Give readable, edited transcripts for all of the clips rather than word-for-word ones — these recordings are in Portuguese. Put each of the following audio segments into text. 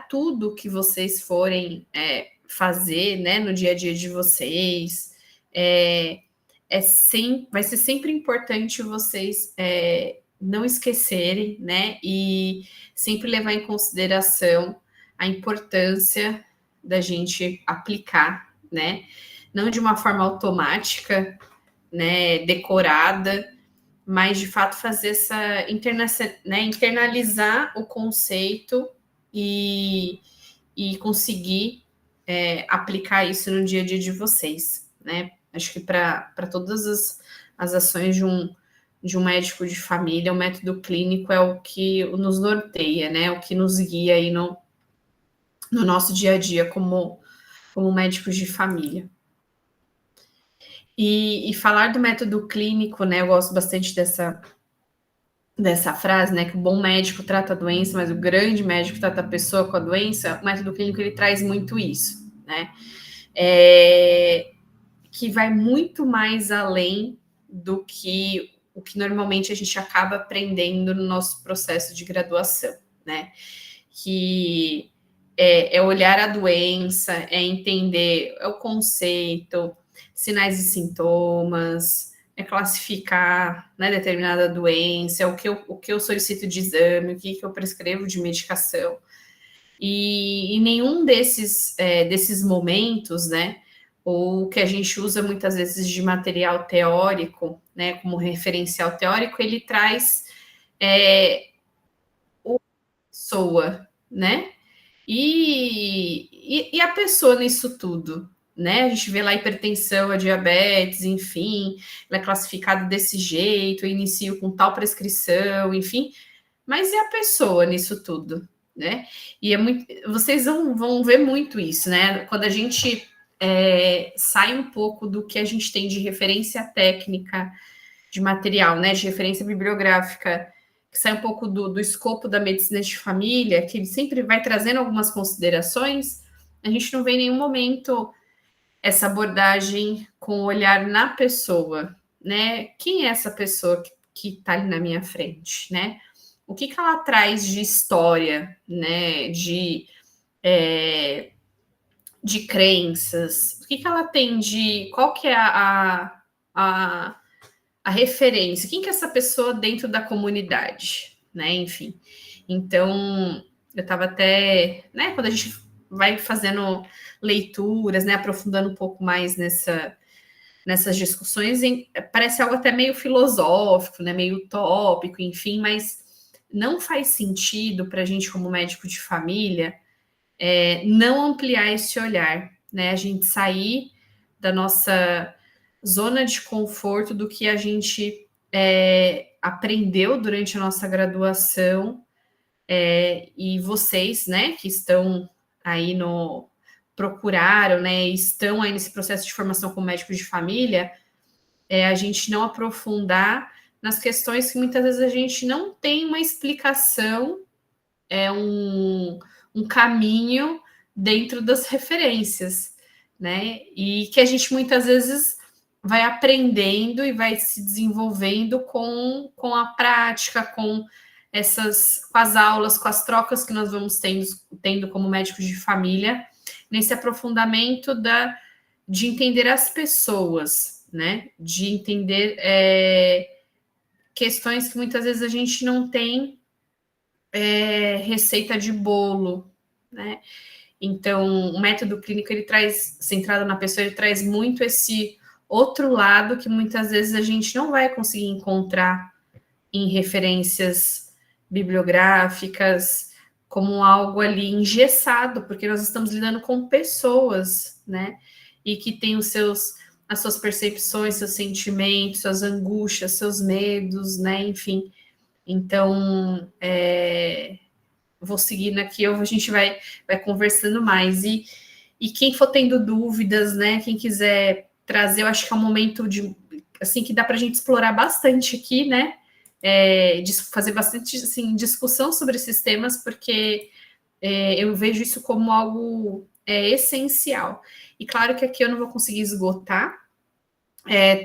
tudo que vocês forem fazer, né, no dia a dia de vocês. Vai ser sempre importante vocês não esquecerem, né, e sempre levar em consideração a importância da gente aplicar, né, não de uma forma automática, né, decorada, mas de fato fazer essa internalizar o conceito e conseguir aplicar isso no dia a dia de vocês, né? Acho que para todas as ações de um médico de família, o método clínico é o que nos norteia, né? O que nos guia aí no nosso dia a dia como médicos de família. E falar do método clínico, né? Eu gosto bastante dessa frase, né? Que o bom médico trata a doença, mas o grande médico trata a pessoa com a doença. O método clínico ele traz muito isso, né? Que vai muito mais além do que o que normalmente a gente acaba aprendendo no nosso processo de graduação, né? Que é olhar a doença, é entender o conceito, sinais e sintomas, é classificar, né, determinada doença, o que eu solicito de exame, o que eu prescrevo de medicação. E em nenhum desses momentos, né, ou que a gente usa muitas vezes de material teórico, né, como referencial teórico, ele traz a pessoa, né? E a pessoa nisso tudo, né? A gente vê lá a hipertensão, a diabetes, enfim, ela é classificada desse jeito, eu inicio com tal prescrição, enfim, mas e a pessoa nisso tudo, né? E vocês vão ver muito isso, né? Quando a gente sai um pouco do que a gente tem de referência técnica de material, né? De referência bibliográfica, que sai um pouco do escopo da medicina de família, que ele sempre vai trazendo algumas considerações, a gente não vê em nenhum momento essa abordagem com o olhar na pessoa, né? Quem é essa pessoa que está ali na minha frente, né? O que ela traz de história, né? De crenças, o que ela tem de... Qual que é a referência? Quem que é essa pessoa dentro da comunidade, né? Enfim, então eu estava até, né? Quando a gente vai fazendo leituras, né? Aprofundando um pouco mais nessas discussões, parece algo até meio filosófico, né? Meio utópico, enfim, mas não faz sentido para a gente como médico de família não ampliar esse olhar, né? A gente sair da nossa zona de conforto do que a gente aprendeu durante a nossa graduação e vocês, né, que estão aí procuraram, né, estão aí nesse processo de formação como médicos de família, a gente não aprofundar nas questões que muitas vezes a gente não tem uma explicação, um caminho dentro das referências, né? E que a gente muitas vezes vai aprendendo e vai se desenvolvendo com a prática, com as aulas, com as trocas que nós vamos tendo como médicos de família, nesse aprofundamento de entender as pessoas, né? De entender questões que muitas vezes a gente não tem receita de bolo, né? Então, o método clínico, ele traz, centrado na pessoa, ele traz muito esse outro lado que muitas vezes a gente não vai conseguir encontrar em referências bibliográficas, como algo ali engessado, porque nós estamos lidando com pessoas, né? E que têm as suas percepções, seus sentimentos, suas angústias, seus medos, né? Enfim. Então, vou seguindo aqui, a gente vai conversando mais. E quem for tendo dúvidas, né? Quem quiser trazer, eu acho que é um momento assim, que dá para a gente explorar bastante aqui, né? De fazer bastante assim, discussão sobre esses temas, porque eu vejo isso como algo essencial. E claro que aqui eu não vou conseguir esgotar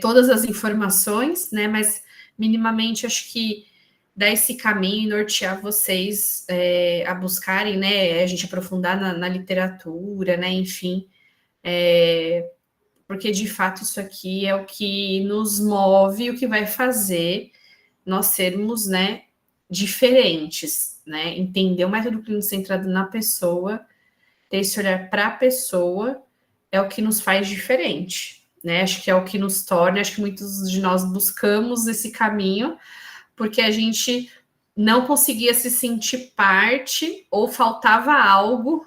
todas as informações, né? Mas minimamente acho que dar esse caminho e nortear vocês a buscarem, né, a gente aprofundar na literatura, né, enfim, porque de fato isso aqui é o que nos move, o que vai fazer nós sermos, né, diferentes, né, entender o método clínico centrado na pessoa, ter esse olhar para a pessoa, é o que nos faz diferente, né, acho que é o que nos torna, acho que muitos de nós buscamos esse caminho, porque a gente não conseguia se sentir parte ou faltava algo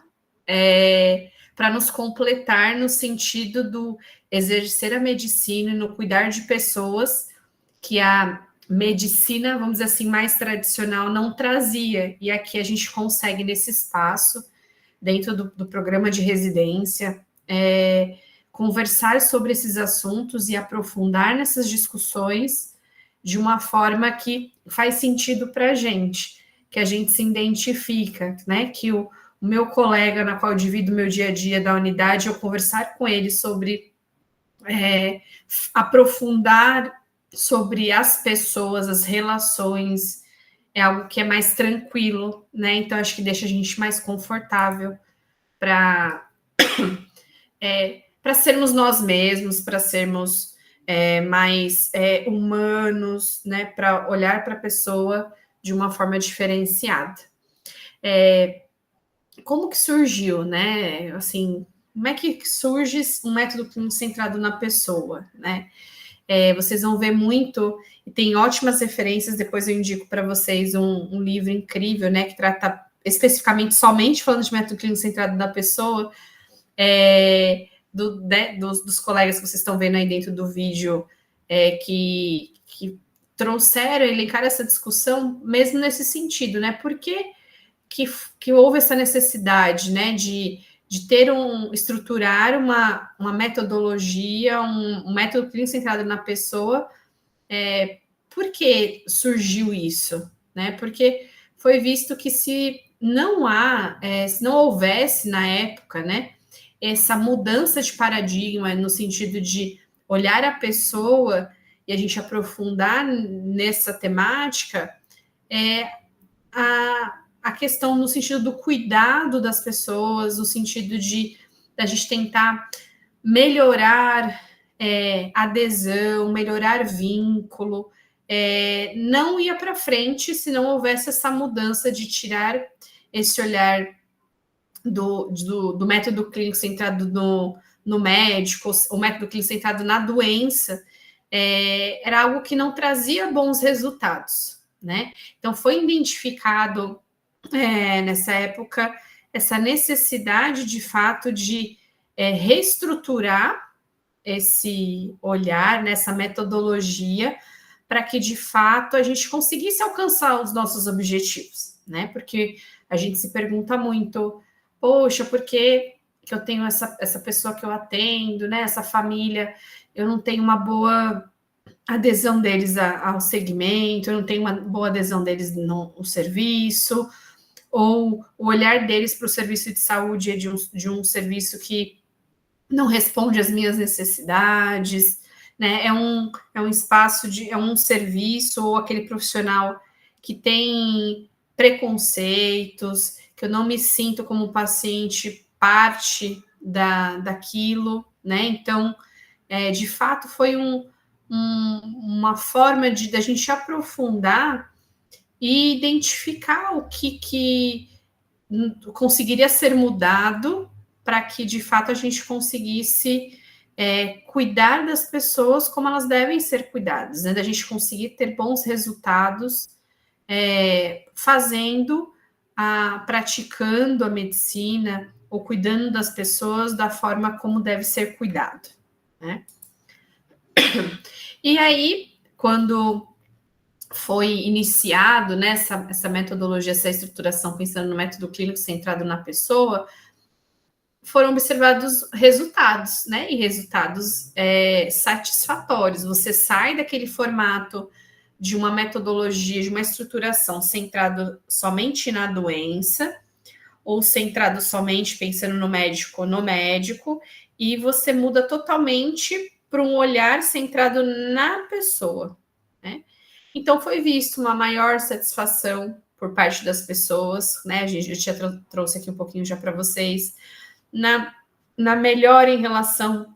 para nos completar no sentido do exercer a medicina e no cuidar de pessoas que a medicina, vamos dizer assim, mais tradicional não trazia. E aqui a gente consegue, nesse espaço, dentro do programa de residência, conversar sobre esses assuntos e aprofundar nessas discussões de uma forma que faz sentido para a gente, que a gente se identifica, né? Que o meu colega, na qual eu divido o meu dia a dia da unidade, eu conversar com ele sobre aprofundar sobre as pessoas, as relações, é algo que é mais tranquilo, né? Então, acho que deixa a gente mais confortável para sermos nós mesmos, para sermos mais humanos, né? Para olhar para a pessoa de uma forma diferenciada. Como que surgiu, né? Assim, como é que surge um método clínico centrado na pessoa, né? Vocês vão ver muito, e tem ótimas referências, depois eu indico para vocês um livro incrível, né, que trata especificamente somente falando de método clínico centrado na pessoa, dos colegas que vocês estão vendo aí dentro do vídeo, que trouxeram, elencaram essa discussão, mesmo nesse sentido, né, por que houve essa necessidade, né, de ter estruturar uma metodologia, um método clínico centrado na pessoa. Por que surgiu isso? Né? Porque foi visto que se não houvesse na época, né, essa mudança de paradigma no sentido de olhar a pessoa e a gente aprofundar nessa temática, a questão no sentido do cuidado das pessoas, no sentido de a gente tentar melhorar adesão, melhorar vínculo, não ia para frente se não houvesse essa mudança de tirar esse olhar do método clínico centrado no médico, o método clínico centrado na doença, era algo que não trazia bons resultados, né? Então foi identificado nessa época essa necessidade de fato de reestruturar esse olhar, nessa metodologia, para que de fato a gente conseguisse alcançar os nossos objetivos, né? Porque a gente se pergunta muito, poxa, por que eu tenho essa pessoa que eu atendo, né? Essa família, eu não tenho uma boa adesão deles ao segmento, eu não tenho uma boa adesão deles no serviço, ou o olhar deles para o serviço de saúde é de um serviço que não responde às minhas necessidades, né? É um espaço é um serviço ou aquele profissional que tem preconceitos, que eu não me sinto como paciente parte daquilo, né? Então, de fato, foi uma forma da gente aprofundar e identificar o que conseguiria ser mudado para que, de fato, a gente conseguisse cuidar das pessoas como elas devem ser cuidadas, né? Da gente conseguir ter bons resultados praticando a medicina ou cuidando das pessoas da forma como deve ser cuidado, né? E aí, quando foi iniciado, né, essa metodologia, essa estruturação, pensando no método clínico centrado na pessoa, foram observados resultados, né, e resultados satisfatórios. Você sai daquele formato de uma metodologia, de uma estruturação centrado somente na doença, ou centrado somente pensando no médico, e você muda totalmente para um olhar centrado na pessoa, né? Então, foi visto uma maior satisfação por parte das pessoas, né? A gente já trouxe aqui um pouquinho já para vocês, na melhora em relação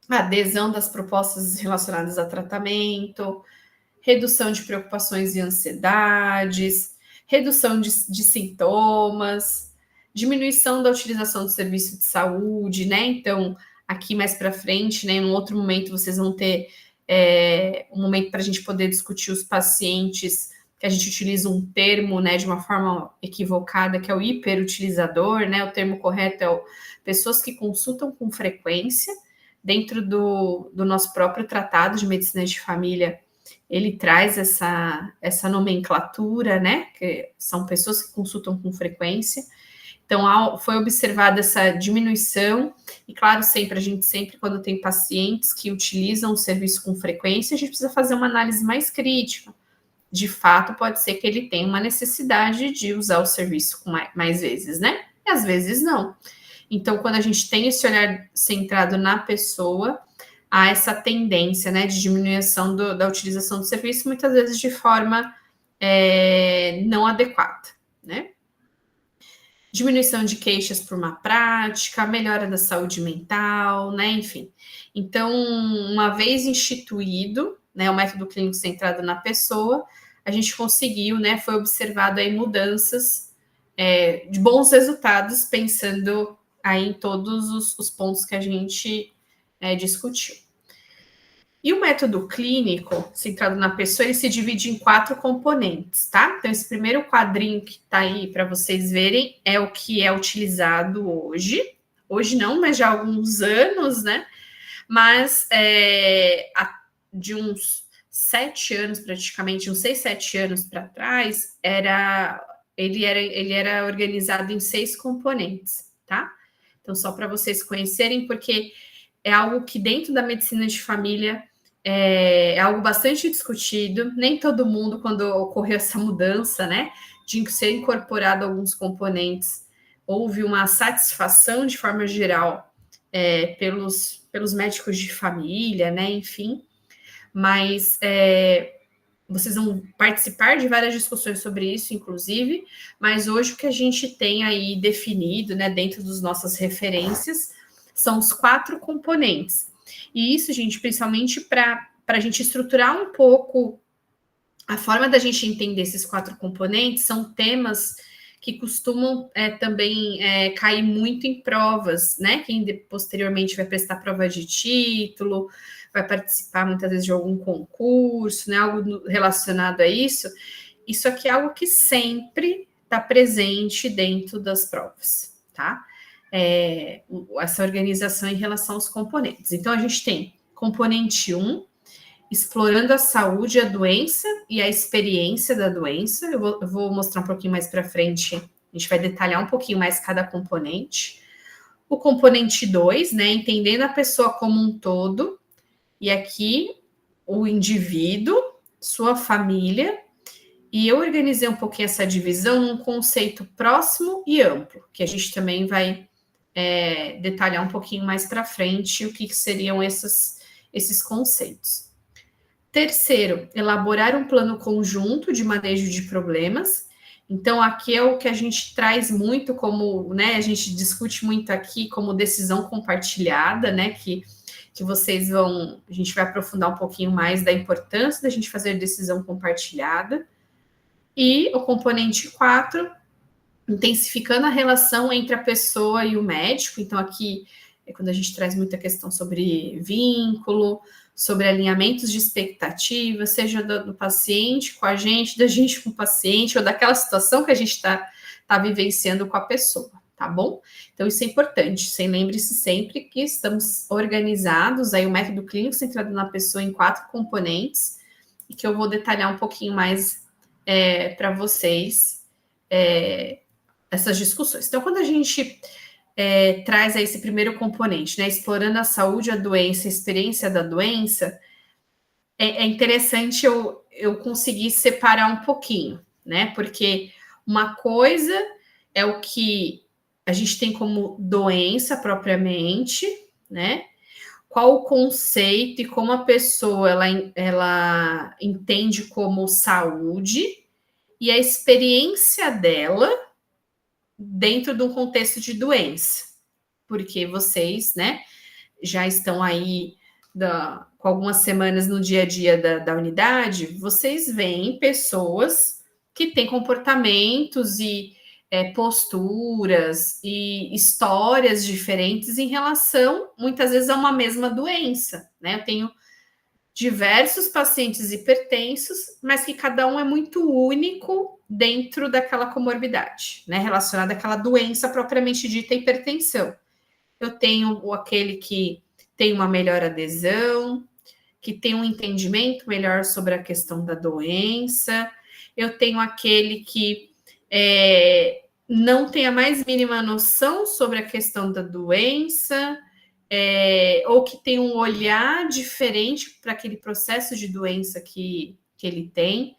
à adesão das propostas relacionadas a tratamento, redução de preocupações e ansiedades, redução de sintomas, diminuição da utilização do serviço de saúde, né? Então, aqui mais para frente, né, em um outro momento, vocês vão ter um momento para a gente poder discutir os pacientes, que a gente utiliza um termo, né, de uma forma equivocada, que é o hiperutilizador, né? O termo correto é pessoas que consultam com frequência. Dentro do nosso próprio tratado de medicina de família, ele traz essa nomenclatura, né? Que são pessoas que consultam com frequência. Então, foi observada essa diminuição, e claro, a gente sempre, quando tem pacientes que utilizam o serviço com frequência, a gente precisa fazer uma análise mais crítica. De fato, pode ser que ele tenha uma necessidade de usar o serviço com mais vezes, né? E às vezes não. Então, quando a gente tem esse olhar centrado na pessoa, há essa tendência, né, de diminuição da utilização do serviço, muitas vezes de forma não adequada, né? Diminuição de queixas por má prática, melhora da saúde mental, né, enfim. Então, uma vez instituído, né, o método clínico centrado na pessoa, a gente conseguiu, né, foi observado aí mudanças de bons resultados, pensando aí em todos os pontos que a gente discutiu. E o método clínico, centrado na pessoa, ele se divide em 4 componentes, tá? Então, esse primeiro quadrinho que tá aí para vocês verem é o que é utilizado hoje. Hoje não, mas já há alguns anos, né? Mas de uns 7 anos, praticamente, uns 6, 7 anos para trás, ele era organizado em 6 componentes, tá? Então, só para vocês conhecerem, porque é algo que dentro da medicina de família é algo bastante discutido. Nem todo mundo, quando ocorreu essa mudança, né, de ser incorporado alguns componentes, houve uma satisfação de forma geral pelos médicos de família, né, enfim. Mas vocês vão participar de várias discussões sobre isso, inclusive, mas hoje o que a gente tem aí definido, né, dentro das nossas referências, são os 4 componentes. E isso, gente, principalmente para a gente estruturar um pouco a forma da gente entender esses 4 componentes, são temas que costumam também cair muito em provas, né? Quem posteriormente vai prestar prova de título, vai participar muitas vezes de algum concurso, né? Algo relacionado a isso. Isso aqui é algo que sempre está presente dentro das provas, tá? Essa organização em relação aos componentes. Então, a gente tem componente 1, explorando a saúde, a doença e a experiência da doença. Eu vou mostrar um pouquinho mais para frente, a gente vai detalhar um pouquinho mais cada componente. O componente 2, né, entendendo a pessoa como um todo, e aqui o indivíduo, sua família, e eu organizei um pouquinho essa divisão num conceito próximo e amplo, que a gente também vai detalhar um pouquinho mais para frente o que seriam esses conceitos. Terceiro, elaborar um plano conjunto de manejo de problemas. Então, aqui é o que a gente traz muito como, né, a gente discute muito aqui como decisão compartilhada, né, que vocês vão, a gente vai aprofundar um pouquinho mais da importância da gente fazer decisão compartilhada. E o componente 4, intensificando a relação entre a pessoa e o médico. Então, aqui é quando a gente traz muita questão sobre vínculo, sobre alinhamentos de expectativa, seja do paciente com a gente, da gente com o paciente, ou daquela situação que a gente está vivenciando com a pessoa, tá bom? Então, isso é importante. Lembre-se sempre que estamos organizados, aí o método clínico centrado na pessoa em 4 componentes, e que eu vou detalhar um pouquinho mais para vocês essas discussões. Então, quando a gente traz aí esse primeiro componente, né, explorando a saúde, a doença, a experiência da doença, é interessante eu conseguir separar um pouquinho, né, porque uma coisa é o que a gente tem como doença propriamente, né, qual o conceito e como a pessoa ela entende como saúde e a experiência dela dentro de um contexto de doença. Porque vocês, né, já estão aí com algumas semanas no dia a dia da unidade, vocês veem pessoas que têm comportamentos e posturas e histórias diferentes em relação, muitas vezes, a uma mesma doença, né? Eu tenho diversos pacientes hipertensos, mas que cada um é muito único dentro daquela comorbidade, né? Relacionada àquela doença propriamente dita hipertensão. Eu tenho aquele que tem uma melhor adesão, que tem um entendimento melhor sobre a questão da doença. Eu tenho aquele que não tem a mais mínima noção sobre a questão da doença, ou que tem um olhar diferente para aquele processo de doença que ele tem.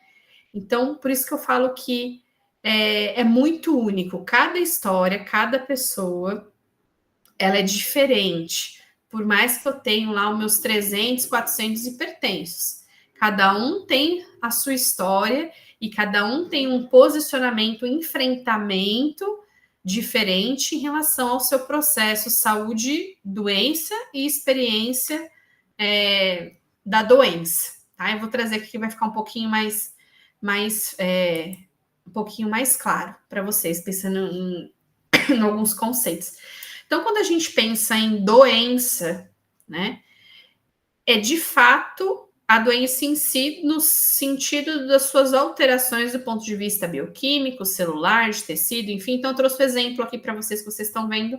Então, por isso que eu falo que é muito único. Cada história, cada pessoa, ela é diferente. Por mais que eu tenha lá os meus 300, 400 hipertensos. Cada um tem a sua história e cada um tem um posicionamento, um enfrentamento diferente em relação ao seu processo saúde, doença e experiência da doença. Tá? Eu vou trazer aqui que vai ficar um pouquinho um pouquinho mais claro para vocês, pensando em alguns conceitos. Então, quando a gente pensa em doença, né, é de fato a doença em si, no sentido das suas alterações do ponto de vista bioquímico, celular, de tecido, enfim. Então, eu trouxe um exemplo aqui para vocês que vocês estão vendo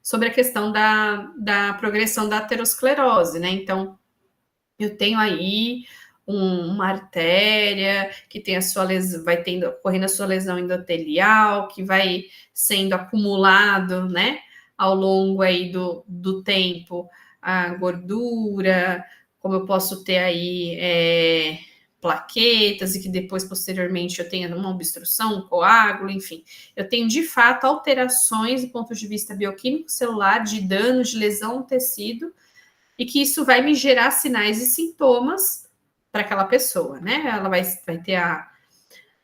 sobre a questão da progressão da aterosclerose, né? Então, eu tenho aí uma artéria que tem a sua lesão, vai ocorrendo a sua lesão endotelial, que vai sendo acumulado, né, ao longo aí do tempo, a gordura, como eu posso ter aí plaquetas, e que depois, posteriormente, eu tenha uma obstrução, um coágulo, enfim. Eu tenho, de fato, alterações do ponto de vista bioquímico celular, de dano, de lesão no tecido, e que isso vai me gerar sinais e sintomas para aquela pessoa, né? Ela vai ter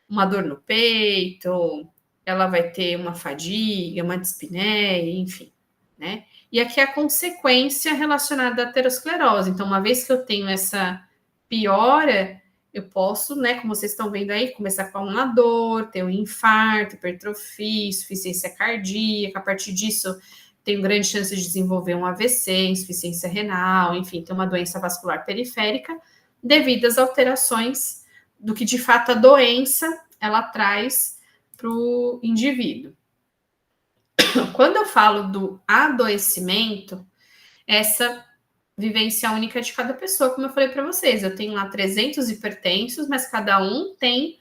uma dor no peito, ela vai ter uma fadiga, uma dispneia, enfim, né? E aqui a consequência relacionada à aterosclerose. Então, uma vez que eu tenho essa piora, eu posso, né, como vocês estão vendo aí, começar com uma dor, ter um infarto, hipertrofia, insuficiência cardíaca. A partir disso, tenho grande chance de desenvolver um AVC, insuficiência renal, enfim, ter uma doença vascular periférica, devido às alterações do que, de fato, a doença ela traz para o indivíduo. Quando eu falo do adoecimento, essa vivência única de cada pessoa, como eu falei para vocês. Eu tenho lá 300 hipertensos, mas cada um tem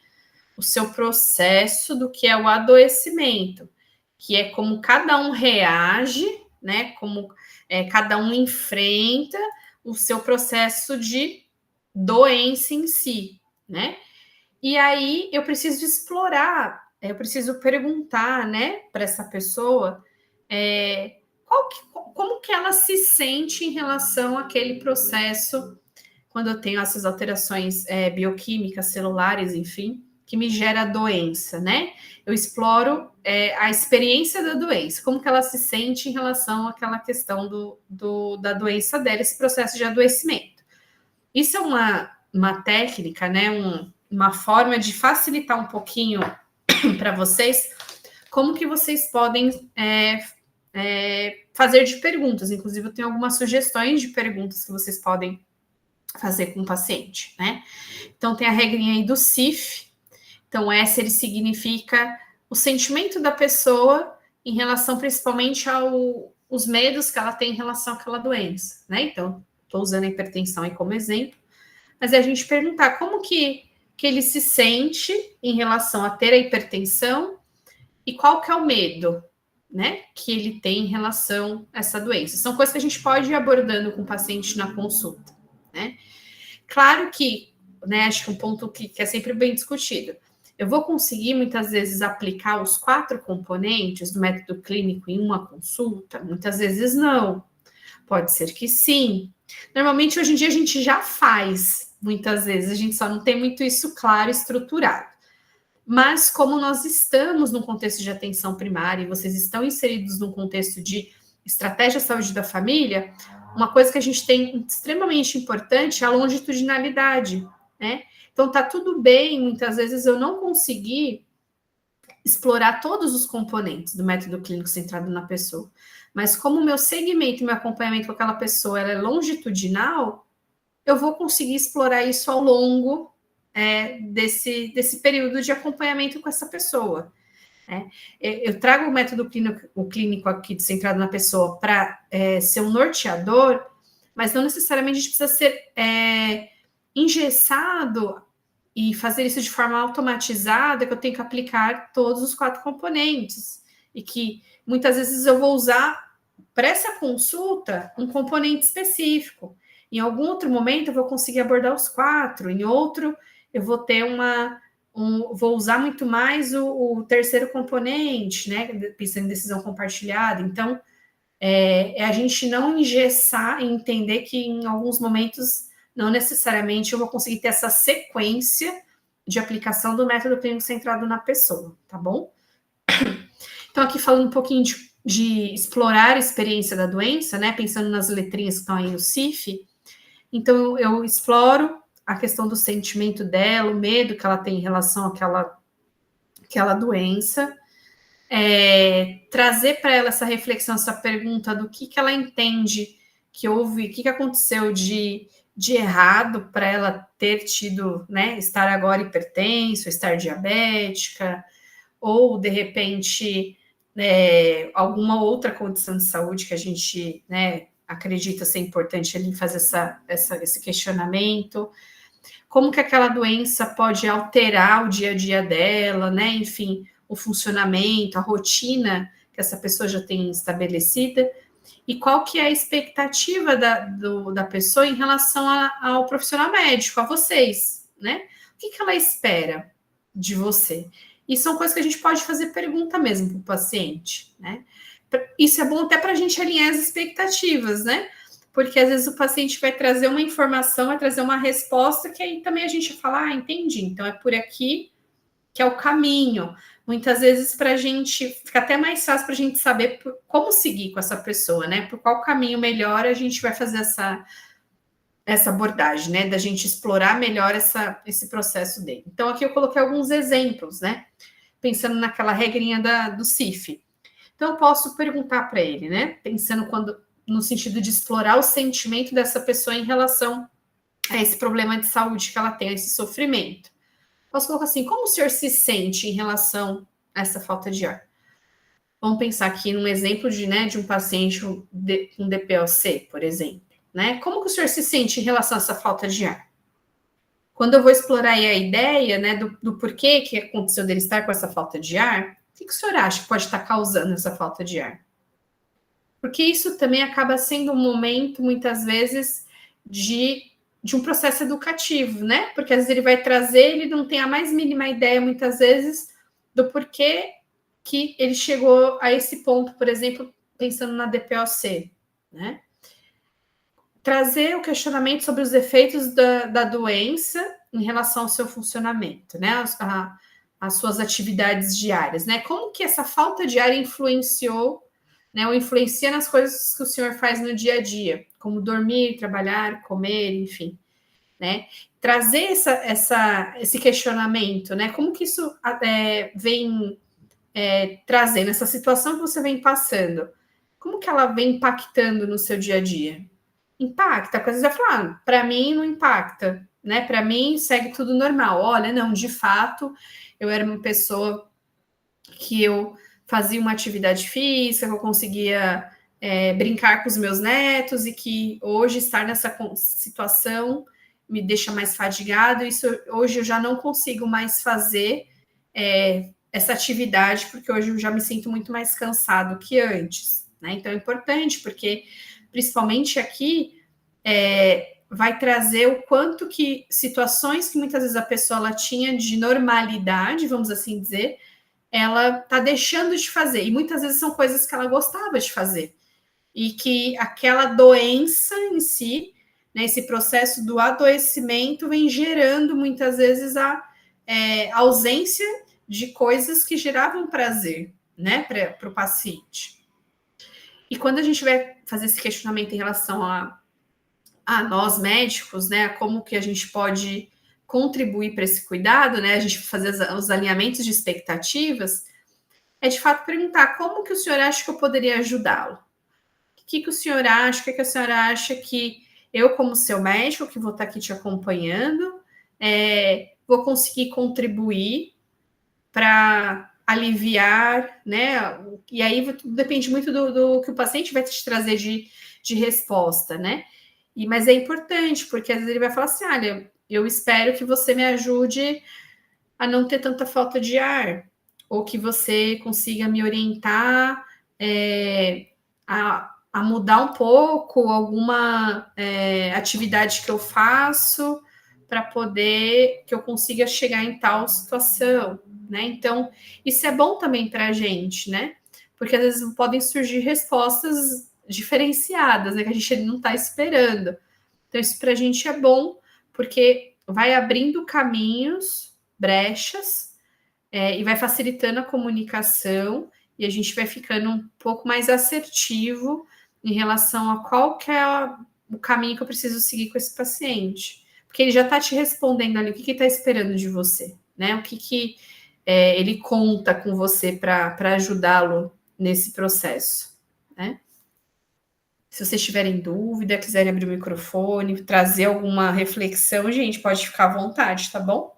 o seu processo do que é o adoecimento, que é como cada um reage, né? Como cada um enfrenta o seu processo de doença em si, né? E aí eu preciso explorar, eu preciso perguntar, né, para essa pessoa como que ela se sente em relação àquele processo quando eu tenho essas alterações bioquímicas, celulares, enfim, que me gera doença, né? Eu exploro a experiência da doença, como que ela se sente em relação àquela questão da doença dela, esse processo de adoecimento. Isso é uma técnica, né? Uma forma de facilitar um pouquinho para vocês como que vocês podem fazer de perguntas. Inclusive, eu tenho algumas sugestões de perguntas que vocês podem fazer com o paciente, né? Então, tem a regrinha aí do CIF. Então, S, ele significa o sentimento da pessoa em relação, principalmente, aos medos que ela tem em relação àquela doença, né? Então, estou usando a hipertensão aí como exemplo. Mas é a gente perguntar como que ele se sente em relação a ter a hipertensão e qual que é o medo, né, que ele tem em relação a essa doença. São coisas que a gente pode ir abordando com o paciente na consulta, né? Claro que, né, acho que um ponto que é sempre bem discutido. Eu vou conseguir, muitas vezes, aplicar os 4 componentes do método clínico em uma consulta? Muitas vezes não. Pode ser que sim. Normalmente, hoje em dia, a gente já faz, muitas vezes, a gente só não tem muito isso claro, estruturado. Mas como nós estamos num contexto de atenção primária e vocês estão inseridos num contexto de estratégia saúde da família, uma coisa que a gente tem extremamente importante é a longitudinalidade, né? Então tá tudo bem, muitas vezes eu não conseguir explorar todos os componentes do método clínico centrado na pessoa, mas como o meu segmento e meu acompanhamento com aquela pessoa ela é longitudinal, eu vou conseguir explorar isso ao longo desse período de acompanhamento com essa pessoa. Né? Eu trago o método clínico aqui centrado na pessoa para ser um norteador, mas não necessariamente a gente precisa ser engessado e fazer isso de forma automatizada, que eu tenho que aplicar todos os 4 componentes. E que muitas vezes eu vou usar para essa consulta um componente específico. Em algum outro momento eu vou conseguir abordar os 4, em outro eu vou ter vou usar muito mais o terceiro componente, né? Pensando em decisão compartilhada. Então, a gente não engessar e entender que em alguns momentos não necessariamente eu vou conseguir ter essa sequência de aplicação do método clínico centrado na pessoa, tá bom? Então, aqui falando um pouquinho de explorar a experiência da doença, né? Pensando nas letrinhas que estão aí no CIF. Então, eu exploro a questão do sentimento dela, o medo que ela tem em relação àquela doença. Trazer para ela essa reflexão, essa pergunta do que ela entende que houve, o que aconteceu de errado para ela ter tido, né, estar agora hipertenso, estar diabética, ou de repente alguma outra condição de saúde que a gente, né, acredita ser importante ali fazer esse questionamento. Como que aquela doença pode alterar o dia a dia dela, né? Enfim, o funcionamento, a rotina que essa pessoa já tem estabelecida, e qual que é a expectativa da pessoa em relação ao profissional médico, a vocês, né? O que ela espera de você? E são coisas que a gente pode fazer pergunta mesmo para o paciente, né? Isso é bom até para a gente alinhar as expectativas, né? Porque às vezes o paciente vai trazer uma informação, vai trazer uma resposta, que aí também a gente fala, entendi, então é por aqui que é o caminho. Muitas vezes para a gente, fica até mais fácil para a gente saber como seguir com essa pessoa, né? Por qual caminho melhor a gente vai fazer essa abordagem, né? Da gente explorar melhor esse processo dele. Então, aqui eu coloquei alguns exemplos, né? Pensando naquela regrinha do CIF. Então, eu posso perguntar para ele, né? Pensando no sentido de explorar o sentimento dessa pessoa em relação a esse problema de saúde que ela tem, a esse sofrimento. Posso colocar assim, como o senhor se sente em relação a essa falta de ar? Vamos pensar aqui num exemplo de um paciente com DPOC, por exemplo. Né? Como que o senhor se sente em relação a essa falta de ar? Quando eu vou explorar aí a ideia, né, do porquê que aconteceu dele estar com essa falta de ar, o que o senhor acha que pode estar causando essa falta de ar? Porque isso também acaba sendo um momento, muitas vezes, de um processo educativo, né? Porque às vezes ele vai trazer, ele não tem a mais mínima ideia, muitas vezes, do porquê que ele chegou a esse ponto, por exemplo, pensando na DPOC, né? Trazer o questionamento sobre os efeitos da doença em relação ao seu funcionamento, né? As suas atividades diárias, né? Como que essa falta de ar influenciou, né? Ou influencia nas coisas que o senhor faz no dia a dia, como dormir, trabalhar, comer, enfim, né? Trazer esse questionamento, né? Como que isso vem trazendo essa situação que você vem passando? Como que ela vem impactando no seu dia a dia? Impacta, porque às vezes vai falar, para mim não impacta, né? Para mim segue tudo normal. Olha, não, de fato, eu era uma pessoa que eu fazia uma atividade física, que eu conseguia brincar com os meus netos, e que hoje estar nessa situação me deixa mais fadigado. Isso hoje eu já não consigo mais fazer essa atividade, porque hoje eu já me sinto muito mais cansado que antes, né? Então é importante, porque principalmente aqui, vai trazer o quanto que situações que muitas vezes a pessoa ela tinha de normalidade, vamos assim dizer, ela está deixando de fazer. E muitas vezes são coisas que ela gostava de fazer. e que aquela doença em si, né, esse processo do adoecimento vem gerando muitas vezes a ausência de coisas que geravam prazer, né, para o paciente. E quando a gente vai fazer esse questionamento em relação a nós médicos, né, como que a gente pode contribuir para esse cuidado, né, a gente fazer os alinhamentos de expectativas, é de fato perguntar como que o senhor acha que eu poderia ajudá-lo? O que o senhor acha? O que a senhora acha que eu, como seu médico, que vou estar aqui te acompanhando, vou conseguir contribuir para aliviar, né? E aí depende muito do que o paciente vai te trazer de resposta, né? Mas é importante, porque às vezes ele vai falar assim: olha, eu espero que você me ajude a não ter tanta falta de ar, ou que você consiga me orientar a mudar um pouco alguma atividade que eu faço para poder que eu consiga chegar em tal situação, né? Então, isso é bom também para a gente, né? Porque às vezes podem surgir respostas diferenciadas, né? Que a gente não está esperando. Então, isso para a gente é bom, porque vai abrindo caminhos, brechas, e vai facilitando a comunicação, e a gente vai ficando um pouco mais assertivo em relação a qual que é o caminho que eu preciso seguir com esse paciente. Porque ele já está te respondendo ali o que ele está esperando de você, né? O que ele conta com você para ajudá-lo nesse processo, né? Se vocês tiverem dúvida, quiserem abrir o microfone, trazer alguma reflexão, gente, pode ficar à vontade, tá bom?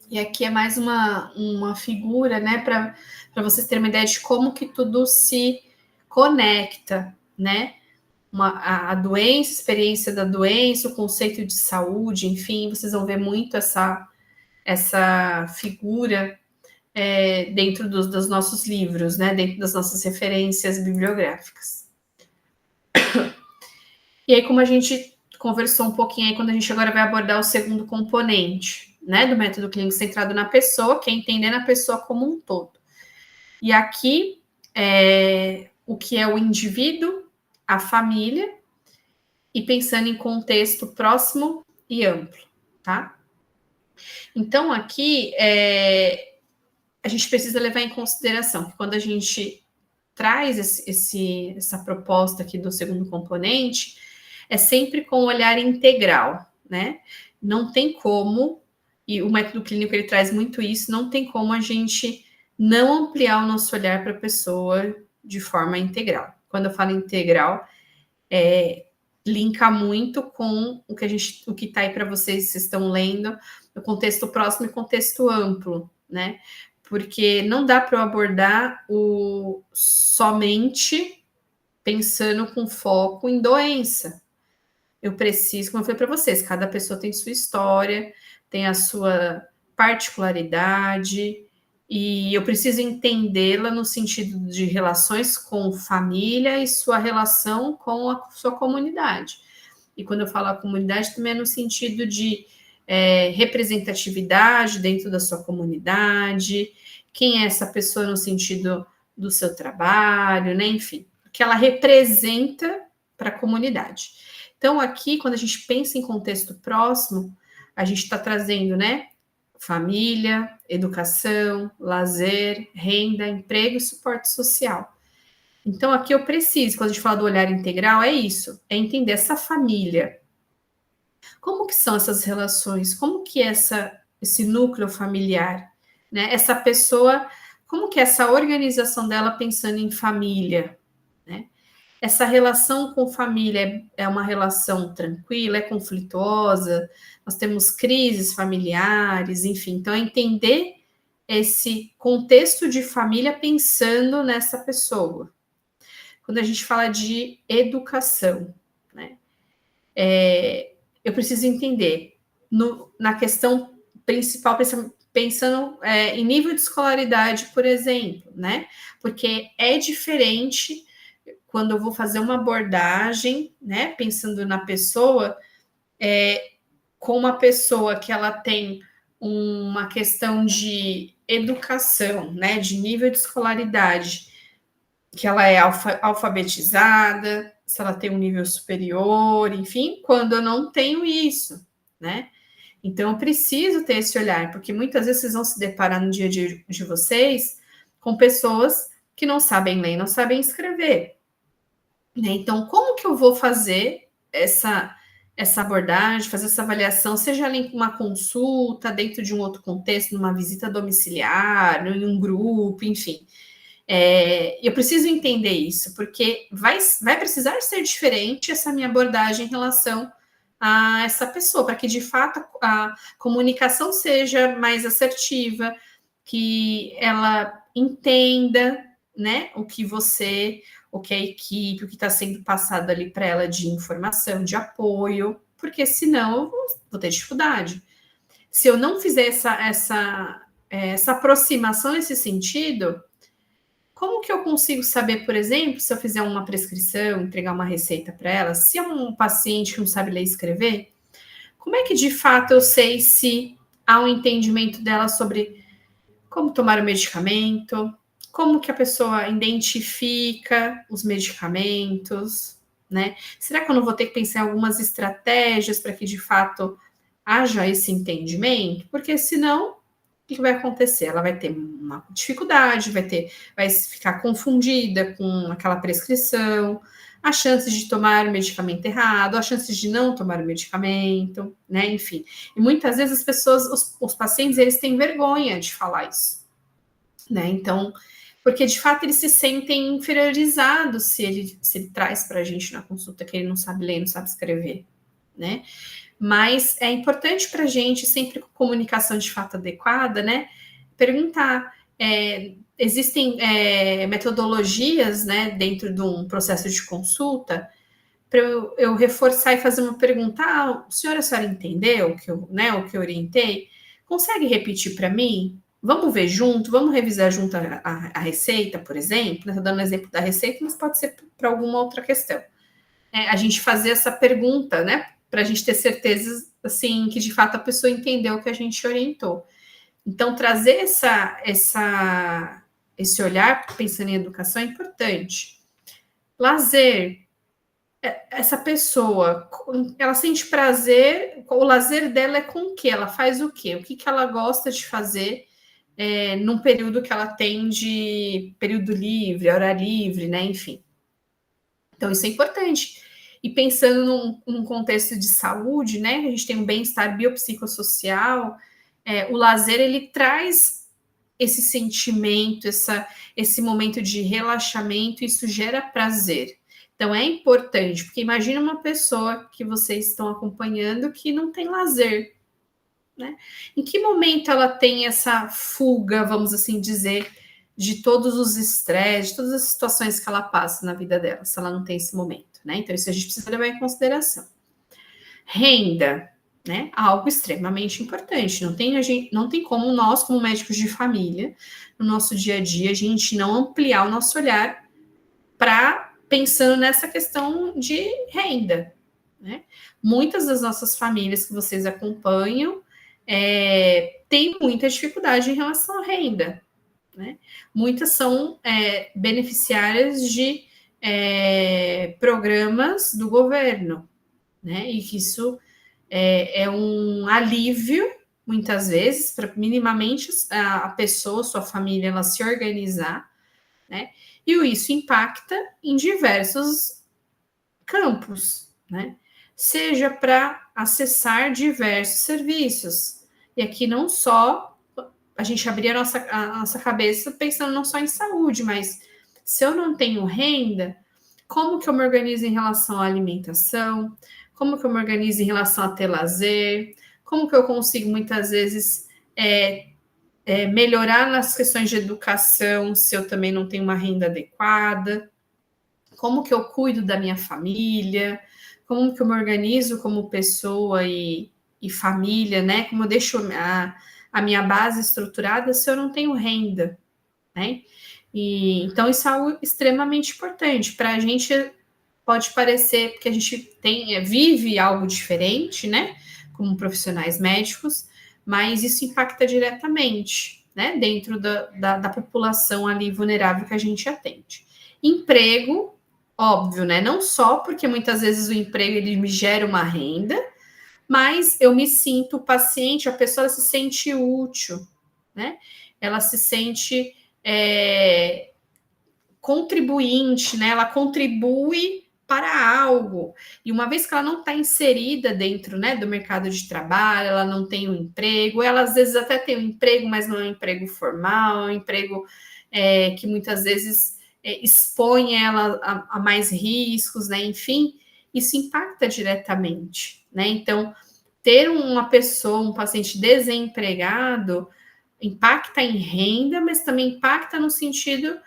E aqui é mais uma figura, né, para vocês terem uma ideia de como que tudo se conecta, né? A doença, a experiência da doença, o conceito de saúde, enfim, vocês vão ver muito essa figura dentro dos nossos livros, né? Dentro das nossas referências bibliográficas. E aí, como a gente conversou um pouquinho aí, quando a gente agora vai abordar o segundo componente, né, do método clínico centrado na pessoa, que é entender a pessoa como um todo. E aqui, o que é o indivíduo, a família, e pensando em contexto próximo e amplo, tá? Então, aqui, a gente precisa levar em consideração que quando a gente traz essa proposta aqui do segundo componente, é sempre com o olhar integral, né? Não tem como, e o método clínico ele traz muito isso, não tem como a gente não ampliar o nosso olhar para a pessoa de forma integral. Quando eu falo integral, linka muito com o que está aí para vocês estão lendo, o contexto próximo e contexto amplo, né? Porque não dá para eu abordar somente pensando com foco em doença. Eu preciso, como eu falei para vocês, cada pessoa tem sua história, tem a sua particularidade, e eu preciso entendê-la no sentido de relações com família e sua relação com a sua comunidade. E quando eu falo a comunidade, também é no sentido de representatividade dentro da sua comunidade, quem é essa pessoa no sentido do seu trabalho, né? Enfim, o que ela representa para a comunidade. Então, aqui, quando a gente pensa em contexto próximo, a gente está trazendo, né? Família, educação, lazer, renda, emprego e suporte social. Então, aqui eu preciso, quando a gente fala do olhar integral, é isso, é entender essa família. Como que são essas relações? Como que é esse núcleo familiar? Né? Essa pessoa, como que é essa organização dela pensando em família? Né? Essa relação com família é uma relação tranquila, é conflituosa? Nós temos crises familiares, enfim. Então, é entender esse contexto de família pensando nessa pessoa. Quando a gente fala de educação, né? Eu preciso entender na questão principal, pensando em nível de escolaridade, por exemplo, né? Porque é diferente quando eu vou fazer uma abordagem, né? Pensando na pessoa, com uma pessoa que ela tem uma questão de educação, né, de nível de escolaridade, que ela é alfabetizada, se ela tem um nível superior, enfim, quando eu não tenho isso, né? Então, eu preciso ter esse olhar, porque muitas vezes vocês vão se deparar no dia a dia de vocês com pessoas que não sabem ler, não sabem escrever, né? Então, como que eu vou fazer essa abordagem, fazer essa avaliação, seja ali em uma consulta, dentro de um outro contexto, numa visita domiciliar, em um grupo, enfim. Eu preciso entender isso, porque vai precisar ser diferente essa minha abordagem em relação a essa pessoa, para que de fato a comunicação seja mais assertiva, que ela entenda, né, o que a equipe, o que está sendo passado ali para ela de informação, de apoio, porque senão eu vou ter dificuldade. Se eu não fizer essa aproximação nesse sentido, como que eu consigo saber, por exemplo, se eu fizer uma prescrição, entregar uma receita para ela, se é um paciente que não sabe ler e escrever, como é que de fato eu sei se há um entendimento dela sobre como tomar o medicamento, como que a pessoa identifica os medicamentos, né? Será que eu não vou ter que pensar em algumas estratégias para que de fato haja esse entendimento? Porque senão o que vai acontecer? Ela vai ter uma dificuldade, vai ficar confundida com aquela prescrição, a chance de tomar o medicamento errado, a chance de não tomar o medicamento, né? Enfim. E muitas vezes as pessoas, os pacientes, eles têm vergonha de falar isso, né? Então, porque de fato eles se sentem inferiorizados se ele traz para a gente na consulta que ele não sabe ler, não sabe escrever, né? Mas é importante para a gente, sempre com comunicação de fato adequada, né? Perguntar. Existem metodologias, né, dentro de um processo de consulta, para eu reforçar e fazer uma pergunta. A senhora entendeu o que eu orientei? Consegue repetir para mim? Vamos ver junto, vamos revisar junto a receita, por exemplo. Estou dando um exemplo da receita, mas pode ser para alguma outra questão. A gente fazer essa pergunta, né? Para a gente ter certeza, assim, que de fato a pessoa entendeu o que a gente orientou. Então, trazer esse olhar pensando em educação é importante. Lazer. Essa pessoa, ela sente prazer, o lazer dela é com o quê? Ela faz o quê? O que ela gosta de fazer num período que ela tem de período livre, hora livre, né? Enfim. Então, isso é importante. E pensando num contexto de saúde, né? A gente tem um bem-estar biopsicossocial, o lazer, ele traz esse sentimento, esse momento de relaxamento, isso gera prazer. Então, é importante, porque imagina uma pessoa que vocês estão acompanhando que não tem lazer, né? Em que momento ela tem essa fuga, vamos assim dizer, de todos os estresses, de todas as situações que ela passa na vida dela, se ela não tem esse momento, né? Então, isso a gente precisa levar em consideração. Renda, né? Algo extremamente importante. Não tem como nós, como médicos de família, no nosso dia a dia, a gente não ampliar o nosso olhar para pensando nessa questão de renda, né? Muitas das nossas famílias que vocês acompanham têm muita dificuldade em relação à renda, né? Muitas são beneficiárias de programas do governo, né? E que isso é um alívio, muitas vezes, para minimamente a pessoa, sua família, ela se organizar, né? E isso impacta em diversos campos, né? Seja para acessar diversos serviços. E aqui não só a gente abrir a nossa cabeça pensando não só em saúde, mas se eu não tenho renda, como que eu me organizo em relação à alimentação? Como que eu me organizo em relação a ter lazer? Como que eu consigo, muitas vezes, melhorar nas questões de educação se eu também não tenho uma renda adequada? Como que eu cuido da minha família? Como que eu me organizo como pessoa e família, né? Como eu deixo a minha base estruturada se eu não tenho renda, né? Então, isso é algo extremamente importante. Para a gente pode parecer que a gente vive algo diferente, né? Como profissionais médicos, mas isso impacta diretamente, né, dentro da população ali vulnerável que a gente atende. Emprego, óbvio, né, não só porque muitas vezes o emprego ele me gera uma renda, mas eu me sinto paciente, a pessoa se sente útil, né? Ela se sente contribuinte, né? Ela contribui para algo. E uma vez que ela não está inserida dentro, né, do mercado de trabalho, ela não tem um emprego, ela às vezes até tem um emprego, mas não é um emprego formal, é um emprego que muitas vezes expõe ela a mais riscos, né? Enfim, isso impacta diretamente, né? Então, ter uma pessoa, um paciente desempregado, impacta em renda, mas também impacta no sentido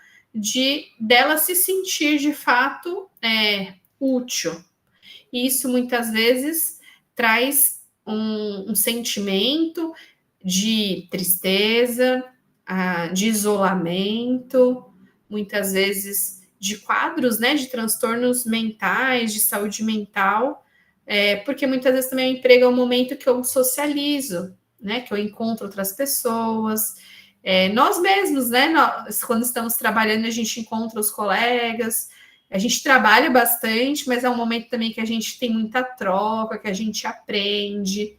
dela se sentir de fato útil. E isso muitas vezes traz um sentimento de tristeza, de isolamento, muitas vezes de quadros, né, de transtornos mentais, de saúde mental, porque muitas vezes também o emprego é um momento que eu socializo, né, que eu encontro outras pessoas, nós mesmos, né, quando estamos trabalhando, a gente encontra os colegas, a gente trabalha bastante, mas é um momento também que a gente tem muita troca, que a gente aprende,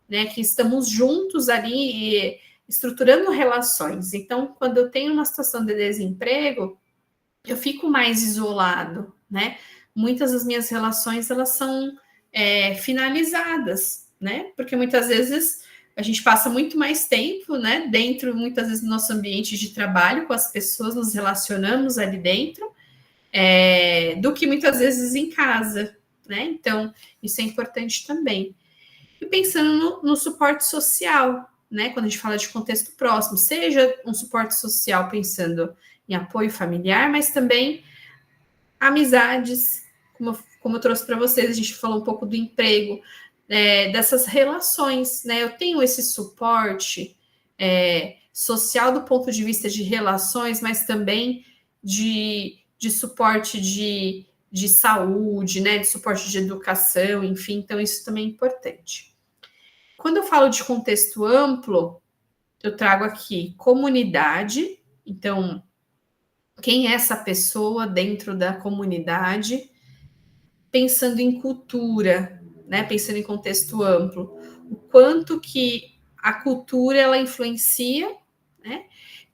né, que estamos juntos ali e estruturando relações. Então, quando eu tenho uma situação de desemprego, eu fico mais isolado, né? Muitas das minhas relações, elas são finalizadas, né? Porque muitas vezes a gente passa muito mais tempo, né? Dentro, muitas vezes, do nosso ambiente de trabalho, com as pessoas, nos relacionamos ali dentro, do que muitas vezes em casa, né? Então, isso é importante também. E pensando no suporte social, né? Quando a gente fala de contexto próximo, seja um suporte social pensando em apoio familiar, mas também amizades, como eu trouxe para vocês, a gente falou um pouco do emprego, dessas relações, né? Eu tenho esse suporte social do ponto de vista de relações, mas também de suporte de saúde, né? De suporte de educação, enfim, então isso também é importante. Quando eu falo de contexto amplo, eu trago aqui comunidade, então quem é essa pessoa dentro da comunidade, pensando em cultura, né? Pensando em contexto amplo, o quanto que a cultura ela influencia, né?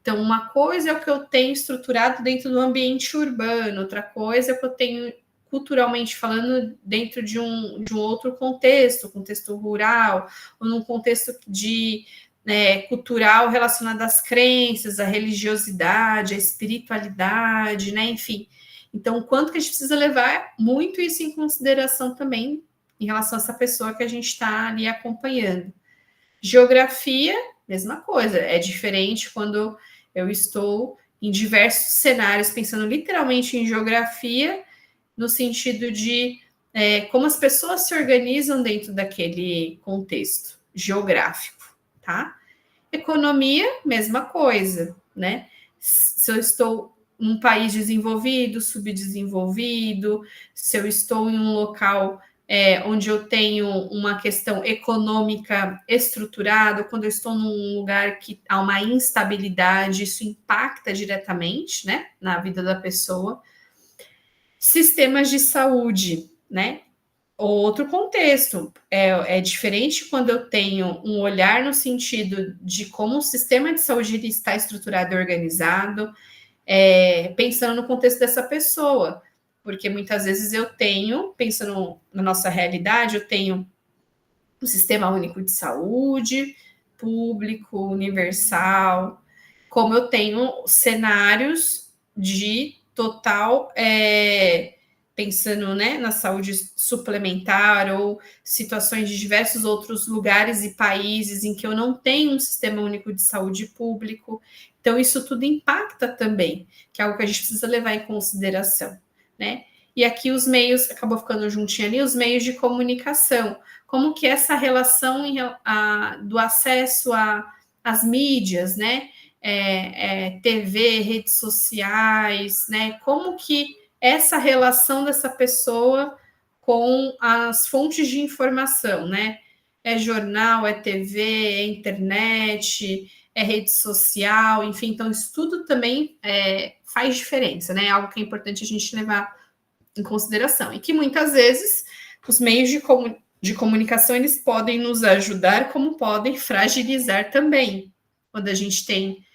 Então, uma coisa é o que eu tenho estruturado dentro do ambiente urbano, outra coisa é o que eu tenho culturalmente falando dentro de um outro contexto rural, ou num contexto cultural relacionado às crenças, à religiosidade, à espiritualidade, né? Enfim. Então, o quanto que a gente precisa levar muito isso em consideração também em relação a essa pessoa que a gente está ali acompanhando. Geografia, mesma coisa, é diferente quando eu estou em diversos cenários, pensando literalmente em geografia, no sentido de como as pessoas se organizam dentro daquele contexto geográfico, tá? Economia, mesma coisa, né? Se eu estou num país desenvolvido, subdesenvolvido, se eu estou em um local onde eu tenho uma questão econômica estruturada, quando eu estou num lugar que há uma instabilidade, isso impacta diretamente, né, na vida da pessoa. Sistemas de saúde, né? Outro contexto. É diferente quando eu tenho um olhar no sentido de como o sistema de saúde ele está estruturado e organizado, pensando no contexto dessa pessoa. Porque muitas vezes eu tenho, pensando na nossa realidade, eu tenho um sistema único de saúde, público, universal, como eu tenho cenários de total pensando, né, na saúde suplementar ou situações de diversos outros lugares e países em que eu não tenho um sistema único de saúde público. Então, isso tudo impacta também, que é algo que a gente precisa levar em consideração, né? E aqui os meios, acabou ficando juntinho ali, os meios de comunicação. Como que essa relação do acesso às mídias, né? TV, redes sociais, né? Como que essa relação dessa pessoa com as fontes de informação, né? É jornal, é TV, é internet, é rede social, enfim, então isso tudo também faz diferença, né? É algo que é importante a gente levar em consideração. E que muitas vezes os meios de comunicação eles podem nos ajudar, como podem fragilizar também. Quando a gente tem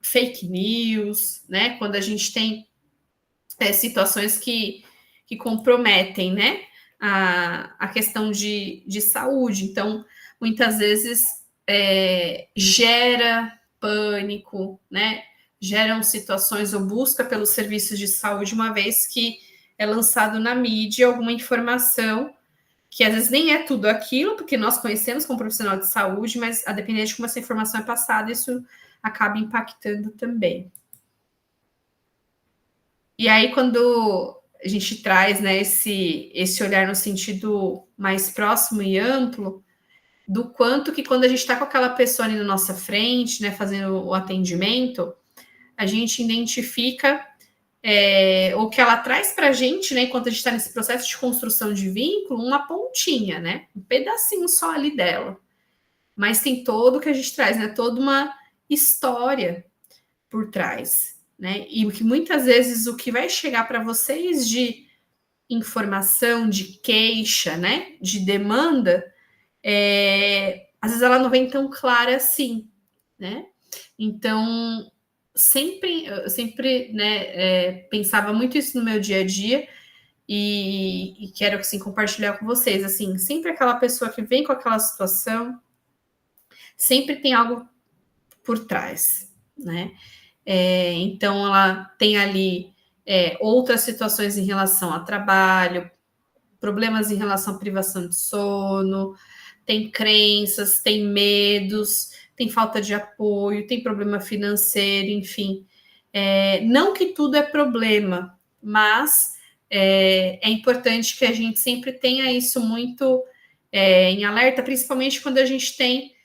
fake news, né? Quando a gente tem situações que comprometem, né? A questão de saúde. Então, muitas vezes gera pânico, né? Geram situações ou busca pelos serviços de saúde, uma vez que é lançado na mídia alguma informação que às vezes nem é tudo aquilo, porque nós conhecemos como profissional de saúde, mas a depender de como essa informação é passada, isso acaba impactando também. E aí, quando a gente traz, né, esse olhar no sentido mais próximo e amplo, do quanto que quando a gente está com aquela pessoa ali na nossa frente, né, fazendo o atendimento, a gente identifica o que ela traz para a gente, né, enquanto a gente está nesse processo de construção de vínculo, uma pontinha, né, um pedacinho só ali dela. Mas tem todo o que a gente traz, né, toda uma história por trás, né, e que muitas vezes o que vai chegar para vocês de informação, de queixa, né, de demanda, às vezes ela não vem tão clara assim, né? Então, eu sempre né, pensava muito isso no meu dia a dia e quero assim, compartilhar com vocês. Assim, sempre aquela pessoa que vem com aquela situação, sempre tem algo por trás, né? Então, ela tem ali outras situações em relação a trabalho, problemas em relação à privação de sono, tem crenças, tem medos, tem falta de apoio, tem problema financeiro, enfim. Não que tudo é problema, mas é importante que a gente sempre tenha isso muito em alerta, principalmente quando a gente tem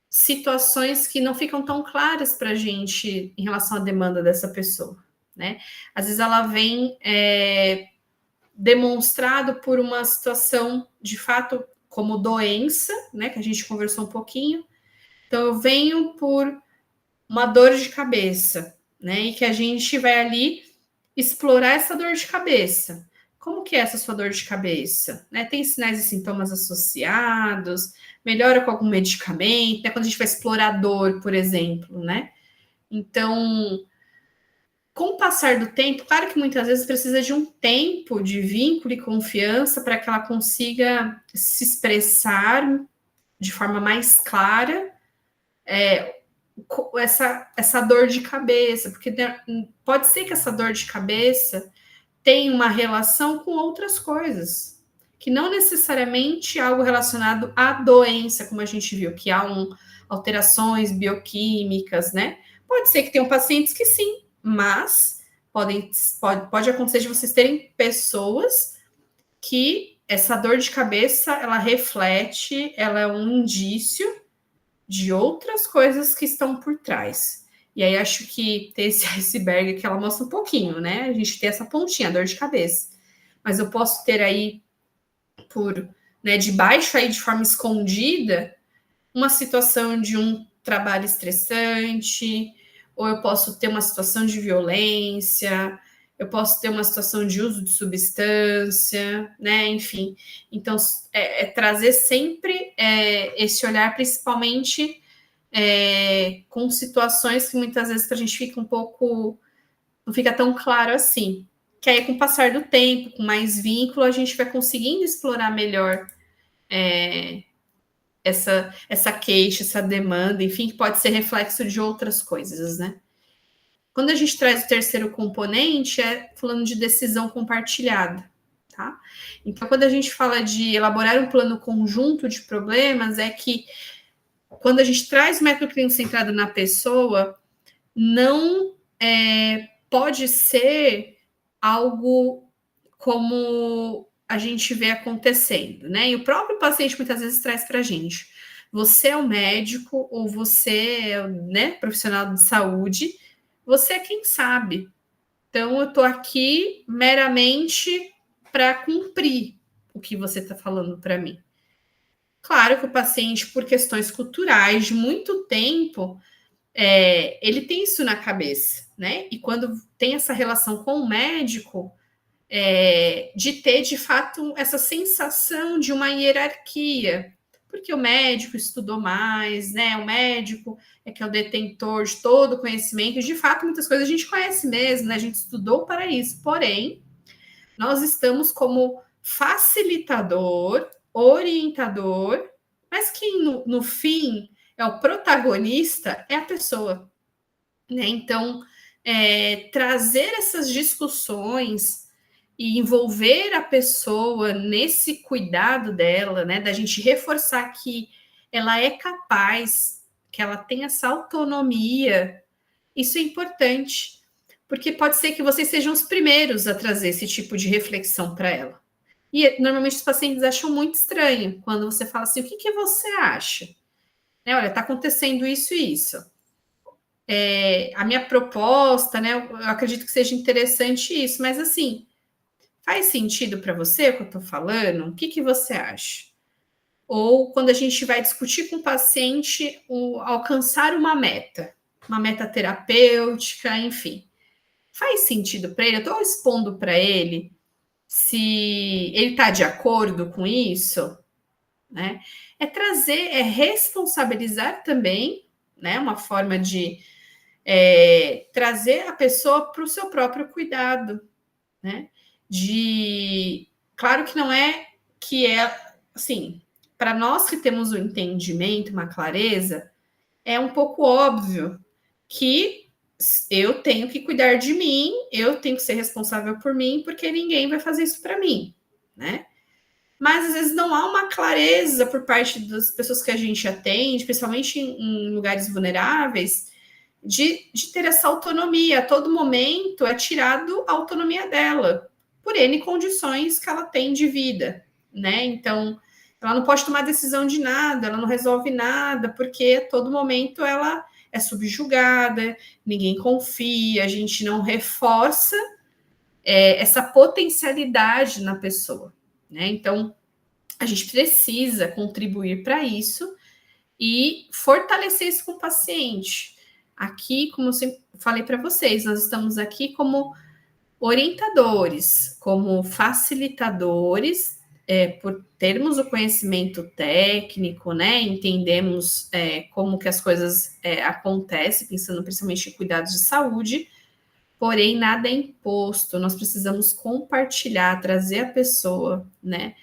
situações que não ficam tão claras para a gente em relação à demanda dessa pessoa, né? Às vezes ela vem demonstrado por uma situação de fato como doença, né? Que a gente conversou um pouquinho. Então eu venho por uma dor de cabeça, né? E que a gente vai ali explorar essa dor de cabeça. Como que é essa sua dor de cabeça? Né? Tem sinais e sintomas associados? Melhora com algum medicamento? Né? Quando a gente vai explorar dor, por exemplo, né? Então, com o passar do tempo, claro que muitas vezes precisa de um tempo de vínculo e confiança para que ela consiga se expressar de forma mais clara essa dor de cabeça, porque pode ser que essa dor de cabeça tenha uma relação com outras coisas, que não necessariamente algo relacionado à doença, como a gente viu, que há alterações bioquímicas, né? Pode ser que tenham pacientes que sim, mas pode acontecer de vocês terem pessoas que essa dor de cabeça, ela reflete, ela é um indício de outras coisas que estão por trás. E aí acho que ter esse iceberg que ela mostra um pouquinho, né? A gente tem essa pontinha, dor de cabeça. Mas eu posso ter aí de baixo aí de forma escondida uma situação de um trabalho estressante, ou eu posso ter uma situação de violência, eu posso ter uma situação de uso de substância, né? Enfim, então trazer sempre esse olhar, principalmente com situações que muitas vezes para a gente fica um pouco, não fica tão claro assim. Que aí, com o passar do tempo, com mais vínculo, a gente vai conseguindo explorar melhor essa queixa, essa demanda, enfim, que pode ser reflexo de outras coisas, né? Quando a gente traz o terceiro componente, falando de decisão compartilhada, tá? Então, quando a gente fala de elaborar um plano conjunto de problemas, é que quando a gente traz o método clínico centrado na pessoa, não pode ser algo como a gente vê acontecendo, né? E o próprio paciente muitas vezes traz para a gente. Você é o médico ou você é, né, profissional de saúde, você é quem sabe. Então, eu estou aqui meramente para cumprir o que você está falando para mim. Claro que o paciente, por questões culturais de muito tempo, ele tem isso na cabeça, né? E quando tem essa relação com o médico, de ter de fato essa sensação de uma hierarquia, porque o médico estudou mais, né? O médico é que é o detentor de todo o conhecimento, e de fato muitas coisas a gente conhece mesmo, né? A gente estudou para isso, porém, nós estamos como facilitador, orientador, mas quem no fim é o protagonista é a pessoa, né? Então, trazer essas discussões e envolver a pessoa nesse cuidado dela, né? Da gente reforçar que ela é capaz, que ela tem essa autonomia, isso é importante, porque pode ser que vocês sejam os primeiros a trazer esse tipo de reflexão para ela. E normalmente os pacientes acham muito estranho quando você fala assim: o que, que você acha? Olha, está acontecendo isso e isso. A minha proposta, né? Eu acredito que seja interessante isso, mas assim, faz sentido para você o que eu estou falando? O que, que você acha? Ou quando a gente vai discutir com o paciente alcançar uma meta terapêutica, enfim. Faz sentido para ele? Eu estou expondo para ele se ele está de acordo com isso, né? É responsabilizar também, né? Uma forma de trazer a pessoa para o seu próprio cuidado, né? Claro que não é que é assim, para nós que temos o entendimento, uma clareza, é um pouco óbvio que eu tenho que cuidar de mim, eu tenho que ser responsável por mim, porque ninguém vai fazer isso para mim, né? Mas às vezes não há uma clareza por parte das pessoas que a gente atende, principalmente em lugares vulneráveis, de ter essa autonomia. A todo momento é tirado a autonomia dela, por N condições que ela tem de vida, né? Então, ela não pode tomar decisão de nada, ela não resolve nada, porque a todo momento ela é subjugada, ninguém confia, a gente não reforça essa potencialidade na pessoa, né? Então, a gente precisa contribuir para isso e fortalecer isso com o paciente. Aqui, como eu sempre falei para vocês, nós estamos aqui como orientadores, como facilitadores, por termos o conhecimento técnico, né? Entendemos como que as coisas acontecem, pensando principalmente em cuidados de saúde, porém nada é imposto, nós precisamos compartilhar, trazer a pessoa, né,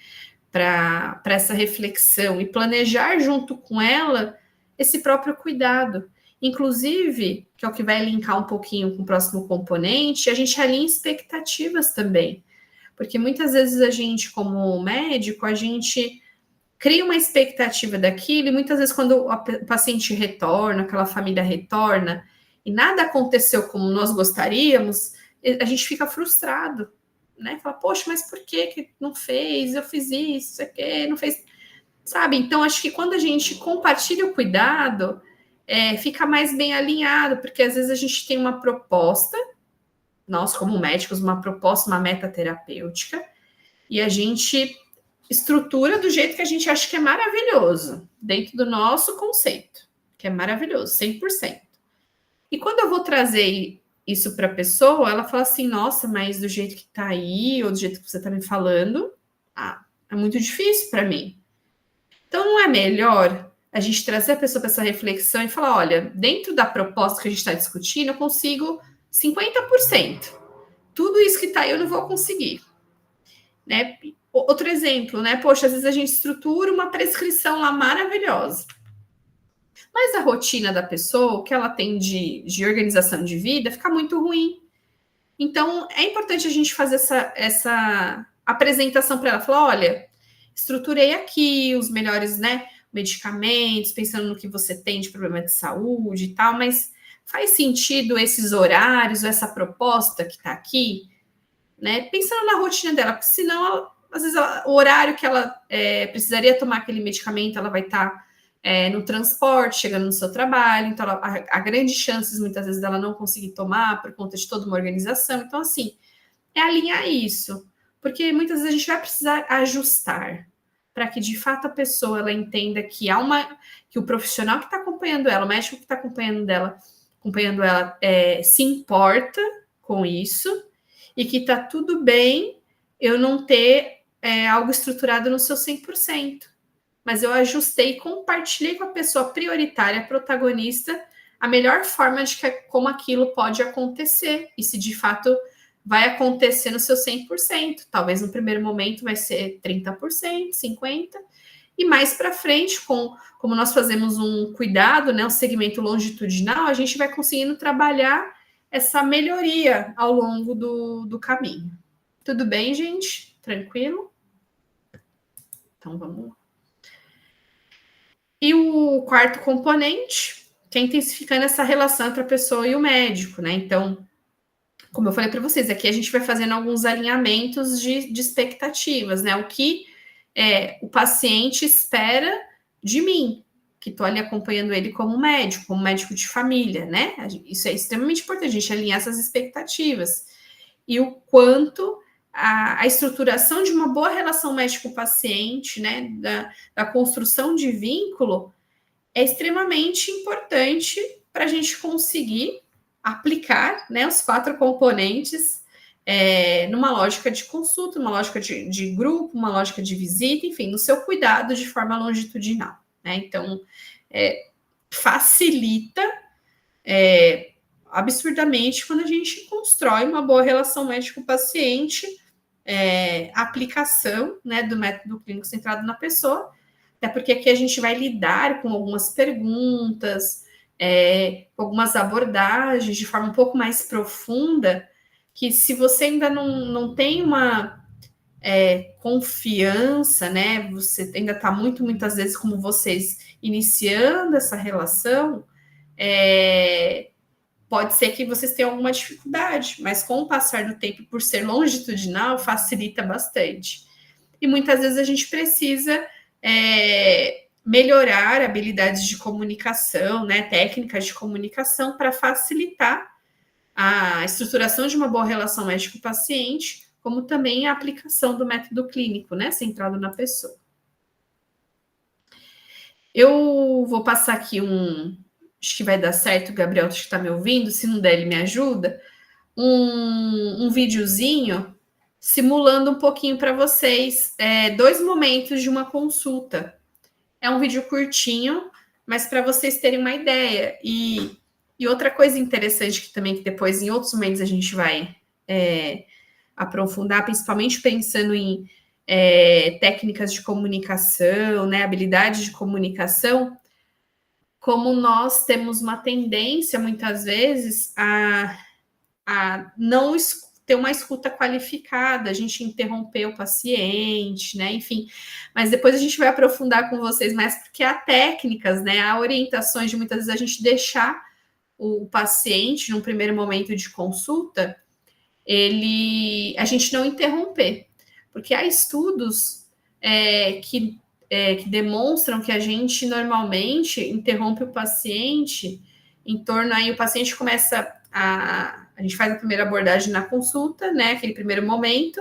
para essa reflexão e planejar junto com ela esse próprio cuidado. Inclusive, que é o que vai linkar um pouquinho com o próximo componente, a gente alinha expectativas também. Porque muitas vezes a gente, como médico, a gente cria uma expectativa daquilo, e muitas vezes quando o paciente retorna, aquela família retorna, e nada aconteceu como nós gostaríamos, a gente fica frustrado, né? Fala, poxa, mas por que não fez? Eu fiz isso aqui, não fez, sabe? Então, acho que quando a gente compartilha o cuidado, fica mais bem alinhado, porque às vezes a gente tem uma proposta, nós como médicos, uma proposta, uma meta terapêutica, e a gente estrutura do jeito que a gente acha que é maravilhoso, dentro do nosso conceito, que é maravilhoso, 100%. E quando eu vou trazer isso para a pessoa, ela fala assim: nossa, mas do jeito que está aí, ou do jeito que você está me falando, é muito difícil para mim. Então, não é melhor a gente trazer a pessoa para essa reflexão e falar: olha, dentro da proposta que a gente está discutindo, eu consigo 50%. Tudo isso que está aí eu não vou conseguir. Né? Outro exemplo, né? Poxa, às vezes a gente estrutura uma prescrição lá maravilhosa, mas a rotina da pessoa, o que ela tem de organização de vida, fica muito ruim. Então, é importante a gente fazer essa apresentação para ela, falar, olha, estruturei aqui os melhores, né, medicamentos, pensando no que você tem de problema de saúde e tal, mas faz sentido esses horários, essa proposta que está aqui, né, pensando na rotina dela, porque senão, às vezes, o horário que ela precisaria tomar aquele medicamento, ela vai estar no transporte, chegando no seu trabalho, então há grandes chances, muitas vezes, dela não conseguir tomar por conta de toda uma organização. Então, assim, alinhar isso, porque muitas vezes a gente vai precisar ajustar para que de fato a pessoa ela entenda que que o profissional que está acompanhando ela, o médico que está acompanhando ela se importa com isso e que está tudo bem eu não ter algo estruturado no seu 100%. Mas eu ajustei e compartilhei com a pessoa prioritária, protagonista, a melhor forma de como aquilo pode acontecer e se de fato vai acontecer no seu 100%. Talvez no primeiro momento vai ser 30%, 50%, e mais para frente, como nós fazemos um cuidado, né, um segmento longitudinal, a gente vai conseguindo trabalhar essa melhoria ao longo do caminho. Tudo bem, gente? Tranquilo? Então vamos lá. E o quarto componente, que é intensificando essa relação entre a pessoa e o médico, né? Então, como eu falei para vocês, aqui a gente vai fazendo alguns alinhamentos de expectativas, né? O que o paciente espera de mim, que estou ali acompanhando ele como médico de família, né? Isso é extremamente importante, a gente alinhar essas expectativas. E o quanto a estruturação de uma boa relação médico-paciente, né? Da construção de vínculo, é extremamente importante para a gente conseguir aplicar, né, os 4 componentes numa lógica de consulta, numa lógica de grupo, uma lógica de visita, enfim, no seu cuidado de forma longitudinal. Né? Então, facilita absurdamente quando a gente constrói uma boa relação médico-paciente, a aplicação, né, do método clínico centrado na pessoa, até porque aqui a gente vai lidar com algumas perguntas, algumas abordagens de forma um pouco mais profunda, que se você ainda não tem uma confiança, né? Você ainda está muitas vezes, como vocês, iniciando essa relação, pode ser que vocês tenham alguma dificuldade, mas com o passar do tempo, por ser longitudinal, facilita bastante. E muitas vezes a gente precisa melhorar habilidades de comunicação, né, técnicas de comunicação para facilitar a estruturação de uma boa relação médico-paciente, como também a aplicação do método clínico, né, centrado na pessoa. Eu vou passar aqui acho que vai dar certo, o Gabriel acho que está me ouvindo, se não der ele me ajuda, um videozinho simulando um pouquinho para vocês 2 momentos de uma consulta. É um vídeo curtinho, mas para vocês terem uma ideia. E outra coisa interessante que depois em outros momentos a gente vai aprofundar, principalmente pensando em técnicas de comunicação, né, habilidades de comunicação, como nós temos uma tendência, muitas vezes, a não ter uma escuta qualificada, a gente interromper o paciente, né? Enfim, mas depois a gente vai aprofundar com vocês mais, porque há técnicas, né? Há orientações de muitas vezes a gente deixar o paciente, num primeiro momento de consulta, a gente não interromper, porque há estudos que demonstram que a gente normalmente interrompe o paciente em torno aí, o paciente começa a gente faz a primeira abordagem na consulta, né, aquele primeiro momento,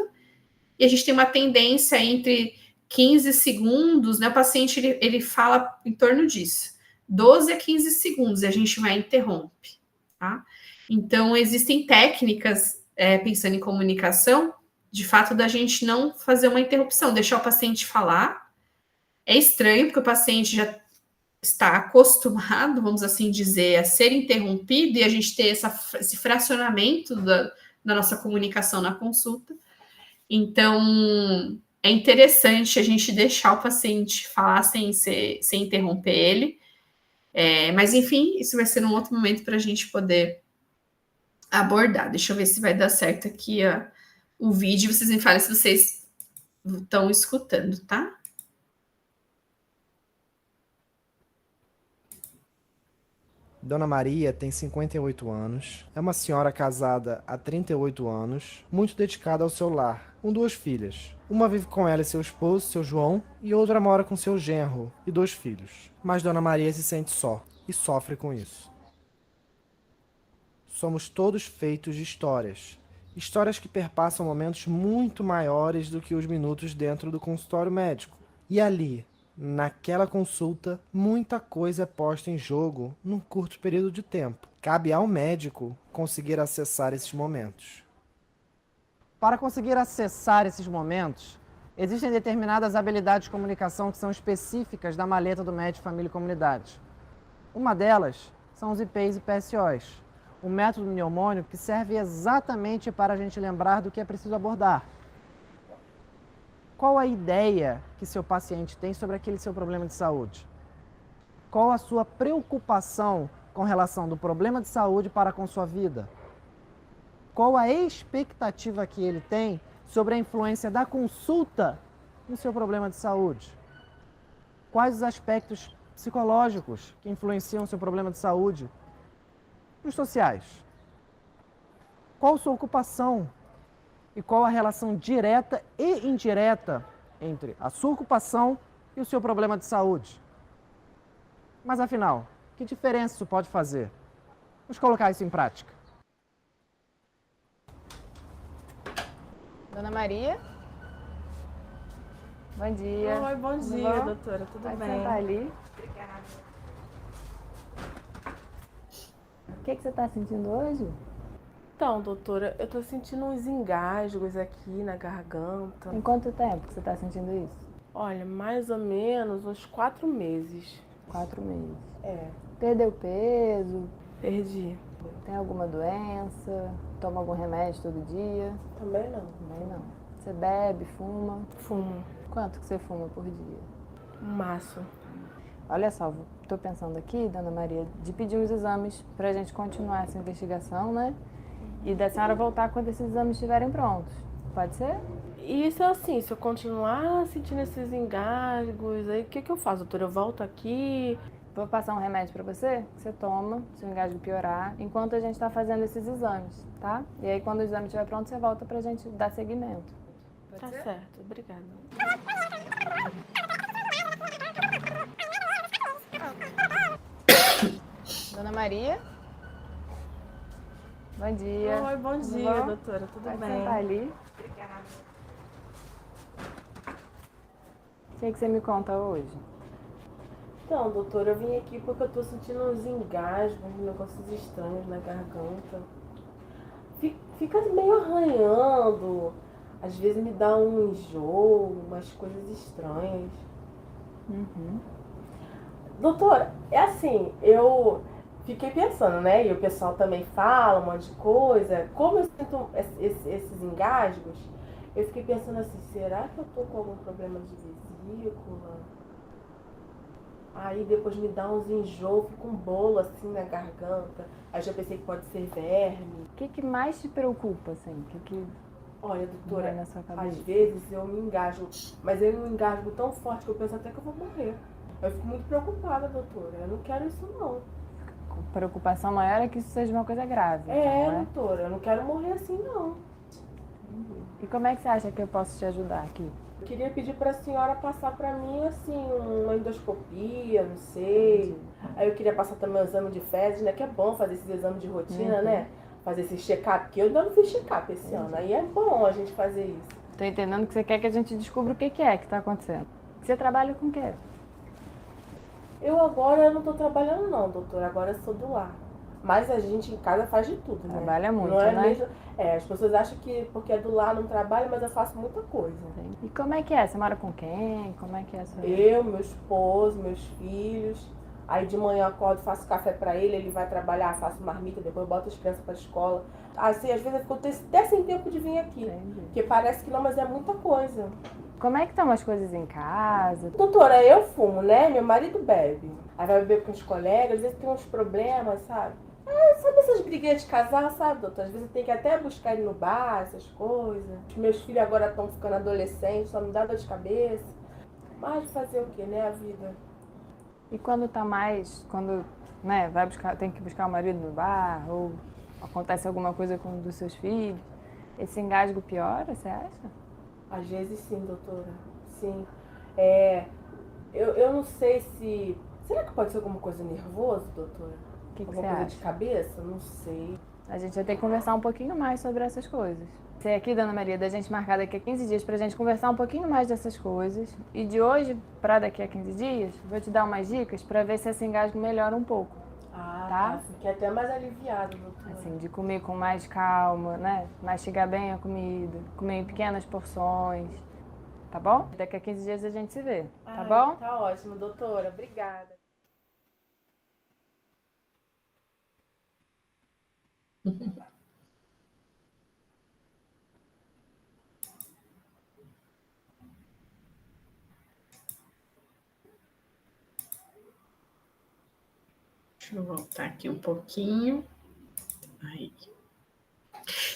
e a gente tem uma tendência entre 15 segundos, né, o paciente ele fala em torno disso, 12 a 15 segundos, e a gente vai interrompe, tá? Então, existem técnicas, pensando em comunicação, de fato, da gente não fazer uma interrupção, deixar o paciente falar. É estranho, porque o paciente já está acostumado, vamos assim dizer, a ser interrompido e a gente ter esse fracionamento da nossa comunicação na consulta. Então, é interessante a gente deixar o paciente falar sem interromper ele. Mas, enfim, isso vai ser um outro momento para a gente poder abordar. Deixa eu ver se vai dar certo aqui o vídeo. Vocês me falem se vocês estão escutando, tá? Dona Maria tem 58 anos, é uma senhora casada há 38 anos, muito dedicada ao seu lar, com 2 filhas. Uma vive com ela e seu esposo, seu João, e outra mora com seu genro e 2 filhos. Mas Dona Maria se sente só e sofre com isso. Somos todos feitos de histórias. Histórias que perpassam momentos muito maiores do que os minutos dentro do consultório médico. E ali, naquela consulta, muita coisa é posta em jogo num curto período de tempo. Cabe ao médico conseguir acessar esses momentos. Para conseguir acessar esses momentos, existem determinadas habilidades de comunicação que são específicas da maleta do médico família e comunidade. Uma delas são os IPs e PSOs, o método mnemônico que serve exatamente para a gente lembrar do que é preciso abordar. Qual a ideia que seu paciente tem sobre aquele seu problema de saúde? Qual a sua preocupação com relação do problema de saúde para com sua vida? Qual a expectativa que ele tem sobre a influência da consulta no seu problema de saúde? Quais os aspectos psicológicos que influenciam o seu problema de saúde? Os sociais. Qual a sua ocupação? E qual a relação direta e indireta entre a sua ocupação e o seu problema de saúde? Mas afinal, que diferença isso pode fazer? Vamos colocar isso em prática. Dona Maria? Bom dia. Oi, bom dia, doutora. Tudo Pode bem? sentar ali. Obrigada. O que você está sentindo hoje? Então, doutora, eu tô sentindo uns engasgos aqui na garganta. Tem quanto tempo que você está sentindo isso? Olha, mais ou menos uns 4 meses. 4 meses. É, Perdeu peso? perdi. Tem alguma doença? Toma algum remédio todo dia? Também não. Também não. Você bebe, fuma? Fumo. Quanto que você fuma por dia? Um maço. Olha só, estou pensando aqui, Dona Maria, de pedir uns exames para a gente continuar essa investigação, né? E da senhora voltar quando esses exames estiverem prontos. Pode ser? E isso é assim, se eu continuar sentindo esses engasgos, aí o que eu faço, doutora? Eu volto aqui? Vou passar um remédio pra você, que você toma, se o engasgo piorar, enquanto a gente tá fazendo esses exames, tá? E aí quando o exame estiver pronto, você volta pra gente dar seguimento. Tá certo, obrigada. Dona Maria? Bom dia. Oi, bom Tudo dia, bom? doutora. Tudo Pode bem? sentar ali. Obrigada. O que você me conta hoje? Então, doutora, eu vim aqui porque eu tô sentindo uns engasgos, uns negócios estranhos na garganta. Fica meio arranhando, às vezes me dá um enjoo, umas coisas estranhas. Uhum. Doutora, é assim, eu fiquei pensando, né? E o pessoal também fala um monte de coisa. Como eu sinto esses engasgos, eu fiquei pensando assim, será que eu tô com algum problema de vesícula? Aí depois me dá uns enjoos, fica um bolo assim na garganta. Aí já pensei que pode ser verme. O que mais te preocupa, assim? O que Olha, vai doutora, na sua cabeça? às vezes eu me engasgo, mas eu me engasgo tão forte que eu penso até que eu vou morrer. Eu fico muito preocupada, doutora. Eu não quero isso não. A preocupação maior é que isso seja uma coisa grave. É, então, né? doutora, eu não quero morrer assim não. E como é que você acha que eu posso te ajudar aqui? Eu queria pedir para a senhora passar para mim, assim, uma endoscopia, não sei. Aí eu queria passar também um exame de fezes, né? Que é bom fazer esses exames de rotina, né? Fazer esse check-up, porque eu ainda não fiz check-up esse ano. Aí é bom a gente fazer isso. Tô entendendo que você quer que a gente descubra o que é que tá acontecendo. Você trabalha com o quê? Eu agora não tô trabalhando não, doutora. Agora eu sou do lar. Mas a gente em casa faz de tudo, né? Trabalha muito, não é né? Mesmo... É, as pessoas acham que porque é do lar não trabalha, mas eu faço muita coisa. E como é que é? Você mora com quem? Como é que é a sua... Eu, meu esposo, meus filhos. Aí de manhã eu acordo, faço café pra ele vai trabalhar, faço marmita, depois boto as crianças pra escola. Assim, às vezes eu fico até sem tempo de vir aqui. Entendi. Porque parece que não, mas é muita coisa. Como é que estão as coisas em casa? Doutora, eu fumo, né? Meu marido bebe. Aí vai beber com os colegas, às vezes tem uns problemas, sabe? Sabe essas briguinhas de casal, sabe, doutora? Às vezes tem que até buscar ele no bar, essas coisas. Os meus filhos agora estão ficando adolescentes, só me dá dor de cabeça. Mas fazer o quê, né, a vida? E quando tá mais... Quando, né, tem que buscar o marido no bar, ou acontece alguma coisa com um dos seus filhos, esse engasgo piora, você acha? Às vezes sim, doutora. Sim. Eu não sei se... Será que pode ser alguma coisa nervosa, doutora? O que Alguma você coisa acha? de cabeça? Não sei. A gente vai ter que conversar um pouquinho mais sobre essas coisas. pensei aqui, Dona Maria, da gente marcar daqui a 15 dias pra gente conversar um pouquinho mais dessas coisas. E de hoje para daqui a 15 dias, vou te dar umas dicas pra ver se esse engasgo melhora um pouco. Tá? Fiquei até mais aliviado, doutora. Assim, de comer com mais calma, né? Mastigar bem a comida, comer em pequenas porções. Tá bom? Daqui a 15 dias a gente se vê. Tá bom? Tá ótimo, doutora. Obrigada. Deixa eu voltar aqui um pouquinho. Aí.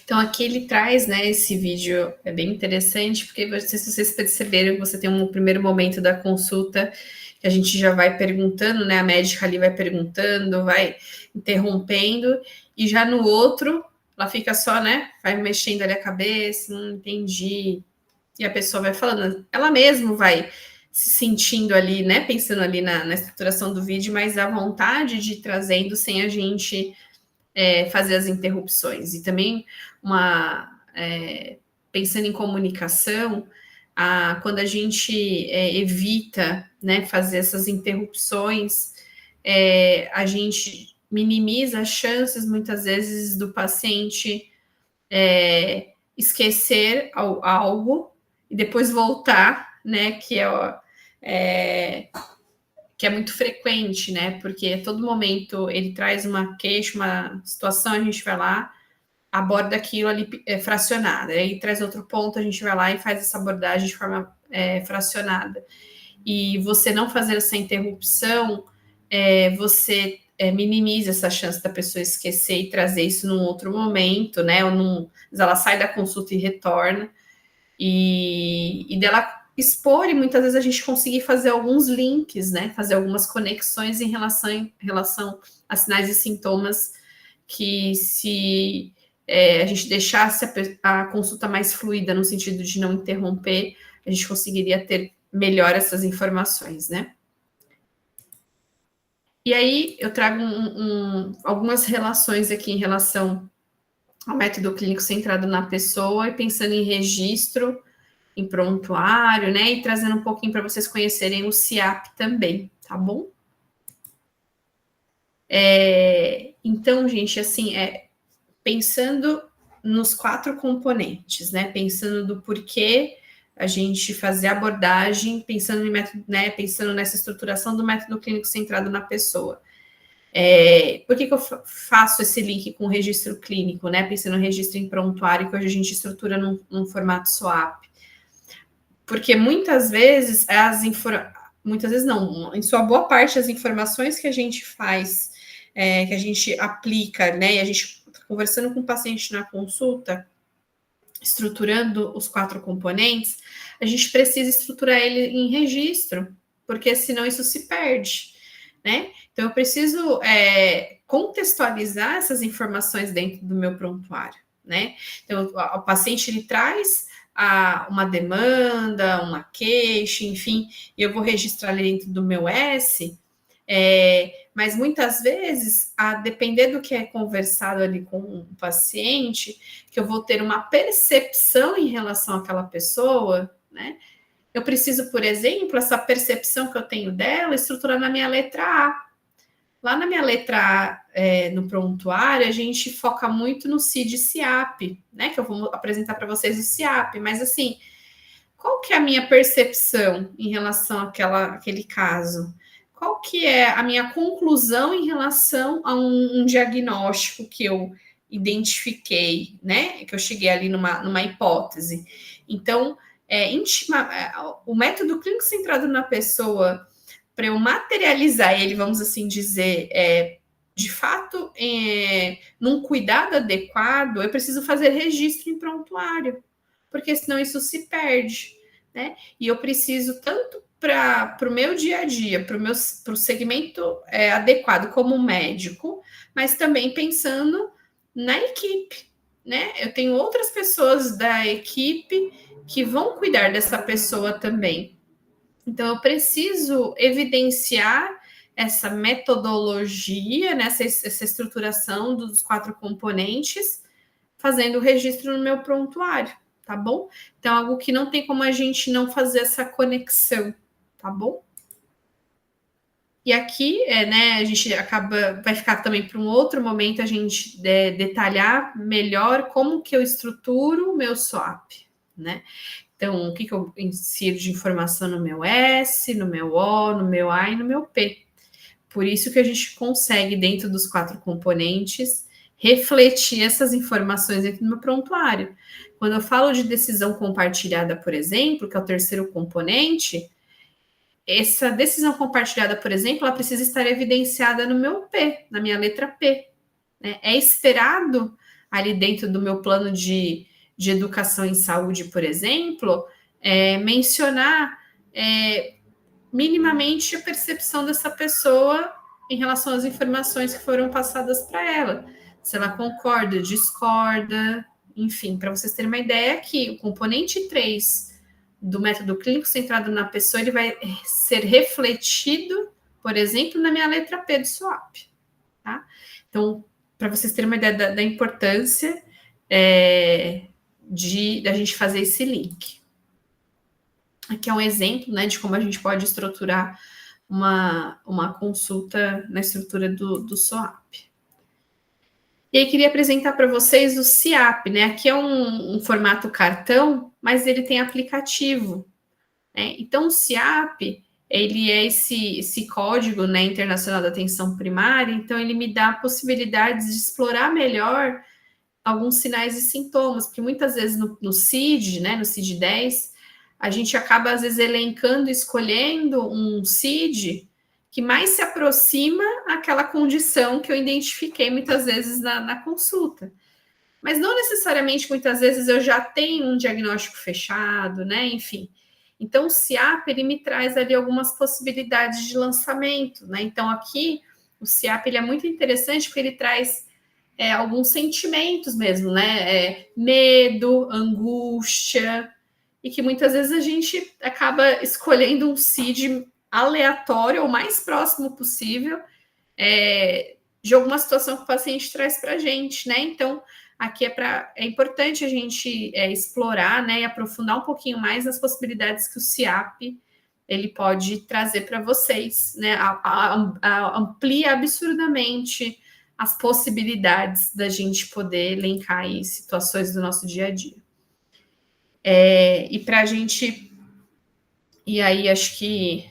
Então, aqui ele traz, né, esse vídeo é bem interessante, porque vocês perceberam que você tem um primeiro momento da consulta que a gente já vai perguntando, né, a médica ali vai perguntando, vai interrompendo, e já no outro, ela fica só, né, vai mexendo ali a cabeça, não entendi, e a pessoa vai falando, ela mesma vai se sentindo ali, né, pensando ali na estruturação do vídeo, mas à vontade de ir trazendo sem a gente fazer as interrupções. E também pensando em comunicação, quando a gente evita, né, fazer essas interrupções, a gente minimiza as chances, muitas vezes, do paciente esquecer algo e depois voltar, né, que é muito frequente, né? Porque a todo momento ele traz uma queixa, uma situação, a gente vai lá, aborda aquilo ali fracionada. Aí traz outro ponto, a gente vai lá e faz essa abordagem de forma fracionada. E você não fazer essa interrupção, você minimiza essa chance da pessoa esquecer e trazer isso num outro momento, né? Ou ela sai da consulta e retorna. E dela expor, e muitas vezes a gente conseguir fazer alguns links, né? Fazer algumas conexões em relação a sinais e sintomas que se a gente deixasse a consulta mais fluida, no sentido de não interromper, a gente conseguiria ter melhor essas informações, né? E aí eu trago algumas relações aqui em relação ao método clínico centrado na pessoa e pensando em registro, em prontuário, né? E trazendo um pouquinho para vocês conhecerem o CIAP também, tá bom? Então, gente, assim, pensando nos 4 componentes, né? Pensando do porquê a gente fazer a abordagem, pensando em método, né? Pensando nessa estruturação do método clínico centrado na pessoa. Por que eu faço esse link com o registro clínico, né? Pensando no registro em prontuário, que hoje a gente estrutura num formato SOAP. Porque muitas vezes muitas vezes não, em sua boa parte, as informações que a gente faz, que a gente aplica, né? E a gente conversando com o paciente na consulta, estruturando os 4 componentes, a gente precisa estruturar ele em registro, porque senão isso se perde, né? Então eu preciso contextualizar essas informações dentro do meu prontuário, né? Então o paciente ele traz uma demanda, uma queixa, enfim, e eu vou registrar ali dentro do meu S, mas muitas vezes, a depender do que é conversado ali com o paciente, que eu vou ter uma percepção em relação àquela pessoa, né? Eu preciso, por exemplo, essa percepção que eu tenho dela, estruturar na minha letra A. Lá na minha letra A, no prontuário, a gente foca muito no CID-CIAP, né? Que eu vou apresentar para vocês o CIAP, mas assim, qual que é a minha percepção em relação àquele caso? Qual que é a minha conclusão em relação a um diagnóstico que eu identifiquei, né? Que eu cheguei ali numa hipótese. Então, o método clínico centrado na pessoa, para eu materializar ele, vamos assim dizer, de fato, num cuidado adequado, eu preciso fazer registro em prontuário, porque senão isso se perde, né? E eu preciso tanto para o meu dia a dia, para o segmento adequado como médico, mas também pensando na equipe, né? Eu tenho outras pessoas da equipe que vão cuidar dessa pessoa também. Então, eu preciso evidenciar essa metodologia, né, essa estruturação dos 4 componentes, fazendo o registro no meu prontuário, tá bom? Então, algo que não tem como a gente não fazer essa conexão, tá bom? E aqui, né, a gente vai ficar também para um outro momento a gente detalhar melhor como que eu estruturo o meu swap, né? Então, o que eu insiro de informação no meu S, no meu O, no meu A e no meu P. Por isso que a gente consegue, dentro dos 4 componentes, refletir essas informações dentro do meu prontuário. Quando eu falo de decisão compartilhada, por exemplo, que é o terceiro componente, essa decisão compartilhada, por exemplo, ela precisa estar evidenciada no meu P, na minha letra P. Né? É esperado ali dentro do meu plano de educação em saúde, por exemplo, mencionar minimamente a percepção dessa pessoa em relação às informações que foram passadas para ela. Se ela concorda, discorda, enfim, para vocês terem uma ideia aqui, o componente 3 do método clínico centrado na pessoa, ele vai ser refletido, por exemplo, na minha letra P do SWAP. Tá? Então, para vocês terem uma ideia da importância da gente fazer esse link. Aqui é um exemplo, né, de como a gente pode estruturar uma consulta na estrutura do SWAP. E aí, queria apresentar para vocês o CIAP, né? Aqui é um formato cartão, mas ele tem aplicativo. Né? Então, o CIAP, ele é esse código, né, internacional da atenção primária, então ele me dá possibilidades de explorar melhor alguns sinais e sintomas, porque muitas vezes no CID, né, no CID-10, a gente acaba, às vezes, elencando, escolhendo um CID que mais se aproxima àquela condição que eu identifiquei muitas vezes na consulta. Mas não necessariamente, muitas vezes, eu já tenho um diagnóstico fechado, né? Enfim. Então, o CIAP, ele me traz ali algumas possibilidades de lançamento, né? Então, aqui, o CIAP, ele é muito interessante porque ele traz alguns sentimentos mesmo, né? Medo, angústia, e que muitas vezes a gente acaba escolhendo um CID aleatório ou mais próximo possível de alguma situação que o paciente traz para a gente, né? Então, aqui é importante a gente explorar, né, e aprofundar um pouquinho mais nas possibilidades que o CIAP ele pode trazer para vocês, né? Amplia absurdamente as possibilidades da gente poder elencar aí situações do nosso dia a dia. E para a gente, e aí acho que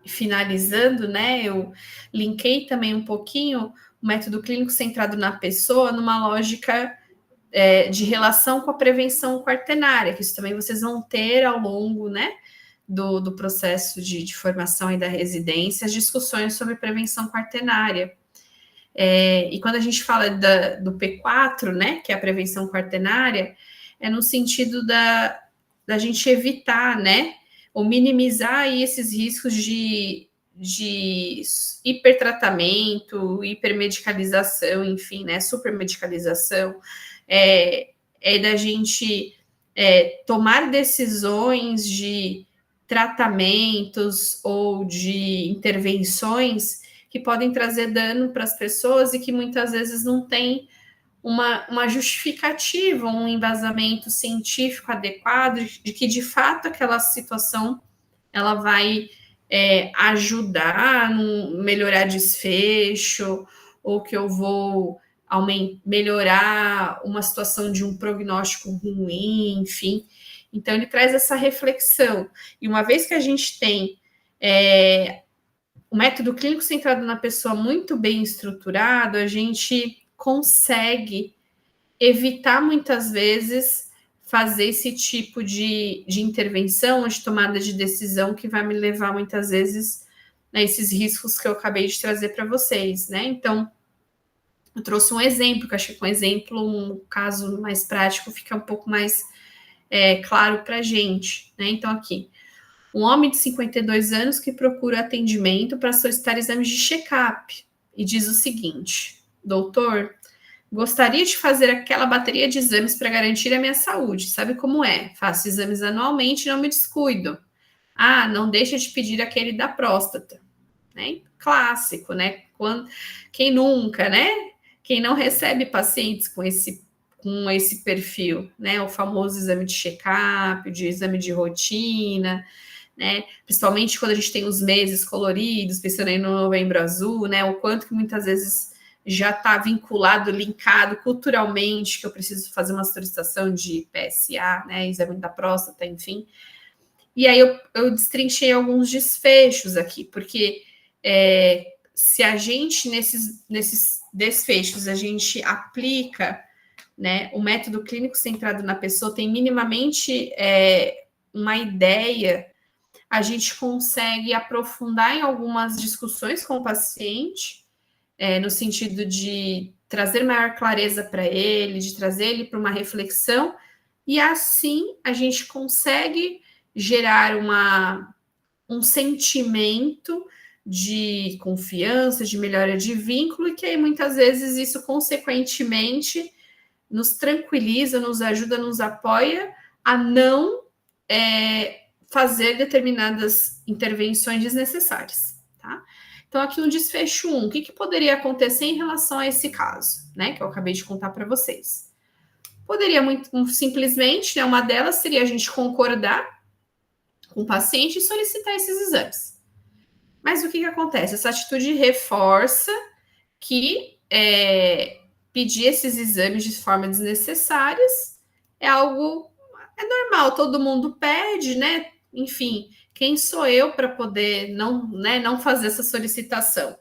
finalizando, né, eu linkei também um pouquinho o método clínico centrado na pessoa numa lógica de relação com a prevenção quaternária, que isso também vocês vão ter ao longo, né, do processo de formação e da residência, as discussões sobre prevenção quaternária. E quando a gente fala do P4, né, que é a prevenção quaternária, é no sentido da gente evitar, né, ou minimizar aí esses riscos de hipertratamento, hipermedicalização, enfim, né, supermedicalização, da gente tomar decisões de tratamentos ou de intervenções que podem trazer dano para as pessoas e que muitas vezes não tem uma justificativa, um embasamento científico adequado de que, de fato, aquela situação ela vai ajudar a melhorar desfecho, ou que eu vou melhorar uma situação de um prognóstico ruim, enfim. Então, ele traz essa reflexão. E uma vez que a gente tem o método clínico centrado na pessoa muito bem estruturado, a gente consegue evitar muitas vezes fazer esse tipo de intervenção, de tomada de decisão que vai me levar muitas vezes a esses riscos que eu acabei de trazer para vocês, né? Então, eu trouxe um exemplo, que acho que com exemplo, um caso mais prático fica um pouco mais claro para a gente, né? Então, aqui, um homem de 52 anos que procura atendimento para solicitar exames de check-up e diz o seguinte: doutor, gostaria de fazer aquela bateria de exames para garantir a minha saúde. Sabe como é? Faço exames anualmente e não me descuido. Ah, não deixa de pedir aquele da próstata. Né? Clássico, né? Quem nunca, né? Quem não recebe pacientes com com esse perfil, né? O famoso exame de check-up, de exame de rotina, né? Principalmente quando a gente tem os meses coloridos, pensando aí no Novembro Azul, né? O quanto que muitas vezes já está vinculado, linkado culturalmente, que eu preciso fazer uma solicitação de PSA, né? Exame da próstata, enfim. E aí eu destrinchei alguns desfechos aqui, porque se a gente, nesses desfechos, a gente aplica, né, o método clínico centrado na pessoa, tem minimamente uma ideia, a gente consegue aprofundar em algumas discussões com o paciente, no sentido de trazer maior clareza para ele, de trazer ele para uma reflexão, e assim a gente consegue gerar um sentimento de confiança, de melhora de vínculo, e que aí muitas vezes isso consequentemente nos tranquiliza, nos ajuda, nos apoia a não fazer determinadas intervenções desnecessárias, tá? Então, aqui um desfecho 1. O que poderia acontecer em relação a esse caso, né? Que eu acabei de contar para vocês. Poderia simplesmente, né, uma delas seria a gente concordar com o paciente e solicitar esses exames. Mas o que acontece? Essa atitude reforça que pedir esses exames de forma desnecessária é algo normal, todo mundo pede, né? Enfim, quem sou eu para poder não fazer essa solicitação?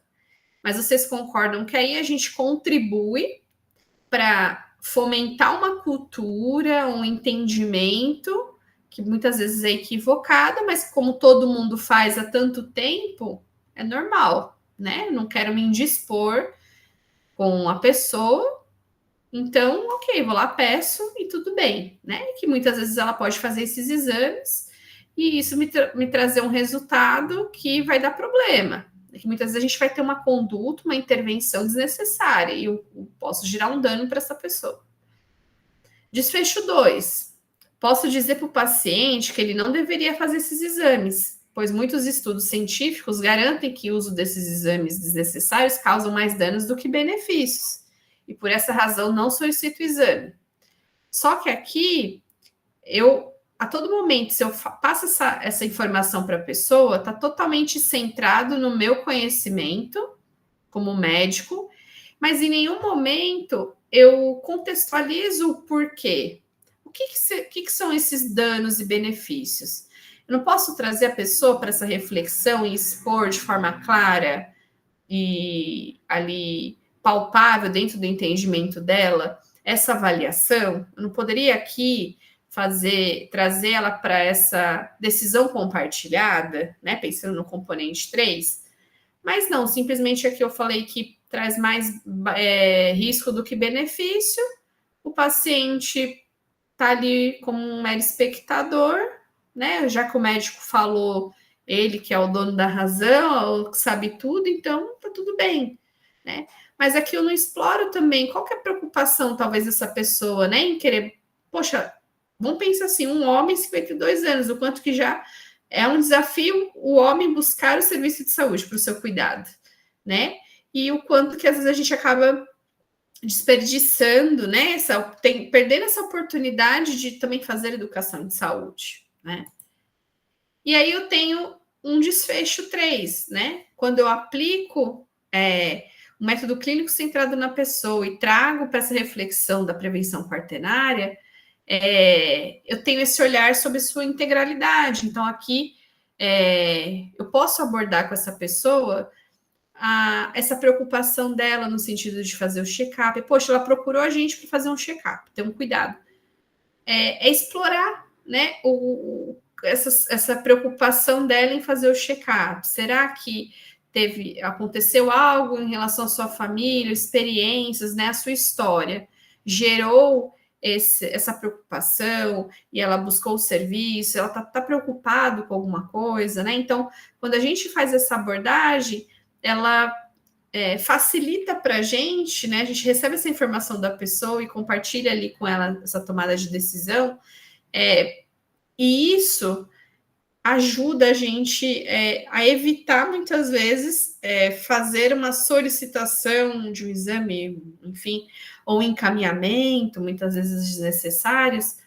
Mas vocês concordam que aí a gente contribui para fomentar uma cultura, um entendimento que muitas vezes é equivocada, mas como todo mundo faz há tanto tempo, é normal, né? Não quero me indispor com a pessoa, então, ok, vou lá, peço e tudo bem, né? Que muitas vezes ela pode fazer esses exames e isso me trazer um resultado que vai dar problema. Que muitas vezes a gente vai ter uma conduta, uma intervenção desnecessária e eu posso gerar um dano para essa pessoa. Desfecho 2. Posso dizer para o paciente que ele não deveria fazer esses exames, pois muitos estudos científicos garantem que o uso desses exames desnecessários causam mais danos do que benefícios. E por essa razão não solicito o exame. Só que aqui, a todo momento, se eu passo essa informação para a pessoa, está totalmente centrado no meu conhecimento como médico, mas em nenhum momento eu contextualizo o porquê. O que são esses danos e benefícios? Eu não posso trazer a pessoa para essa reflexão e expor de forma clara e ali palpável dentro do entendimento dela essa avaliação. Eu não poderia aqui trazer ela para essa decisão compartilhada, né? Pensando no componente 3, mas não, simplesmente aqui eu falei que traz mais risco do que benefício. O paciente está ali como um mero espectador, né? Já que o médico falou, ele que é o dono da razão, que sabe tudo, então tá tudo bem, né? Mas aqui eu não exploro também qual que é a preocupação, talvez, dessa pessoa, né? Em querer, poxa, vamos pensar assim, um homem, 52 anos, o quanto que já é um desafio o homem buscar o serviço de saúde para o seu cuidado, né? E o quanto que às vezes a gente acaba desperdiçando, né? Perdendo essa oportunidade de também fazer educação de saúde, né? E aí eu tenho um desfecho 3, né? Quando eu aplico um método clínico centrado na pessoa e trago para essa reflexão da prevenção quaternária, eu tenho esse olhar sobre sua integralidade. Então, aqui eu posso abordar com essa pessoa essa preocupação dela no sentido de fazer o check-up. Poxa, ela procurou a gente para fazer um check-up, então cuidado. Explorar, né, essa preocupação dela em fazer o check-up. Será que aconteceu algo em relação à sua família, experiências, né, a sua história, gerou essa preocupação e ela buscou o serviço, ela está preocupado com alguma coisa, né? Então, quando a gente faz essa abordagem, ela facilita para a gente, né? A gente recebe essa informação da pessoa e compartilha ali com ela essa tomada de decisão, e isso ajuda a gente a evitar, muitas vezes, fazer uma solicitação de um exame, enfim, ou encaminhamento, muitas vezes desnecessários,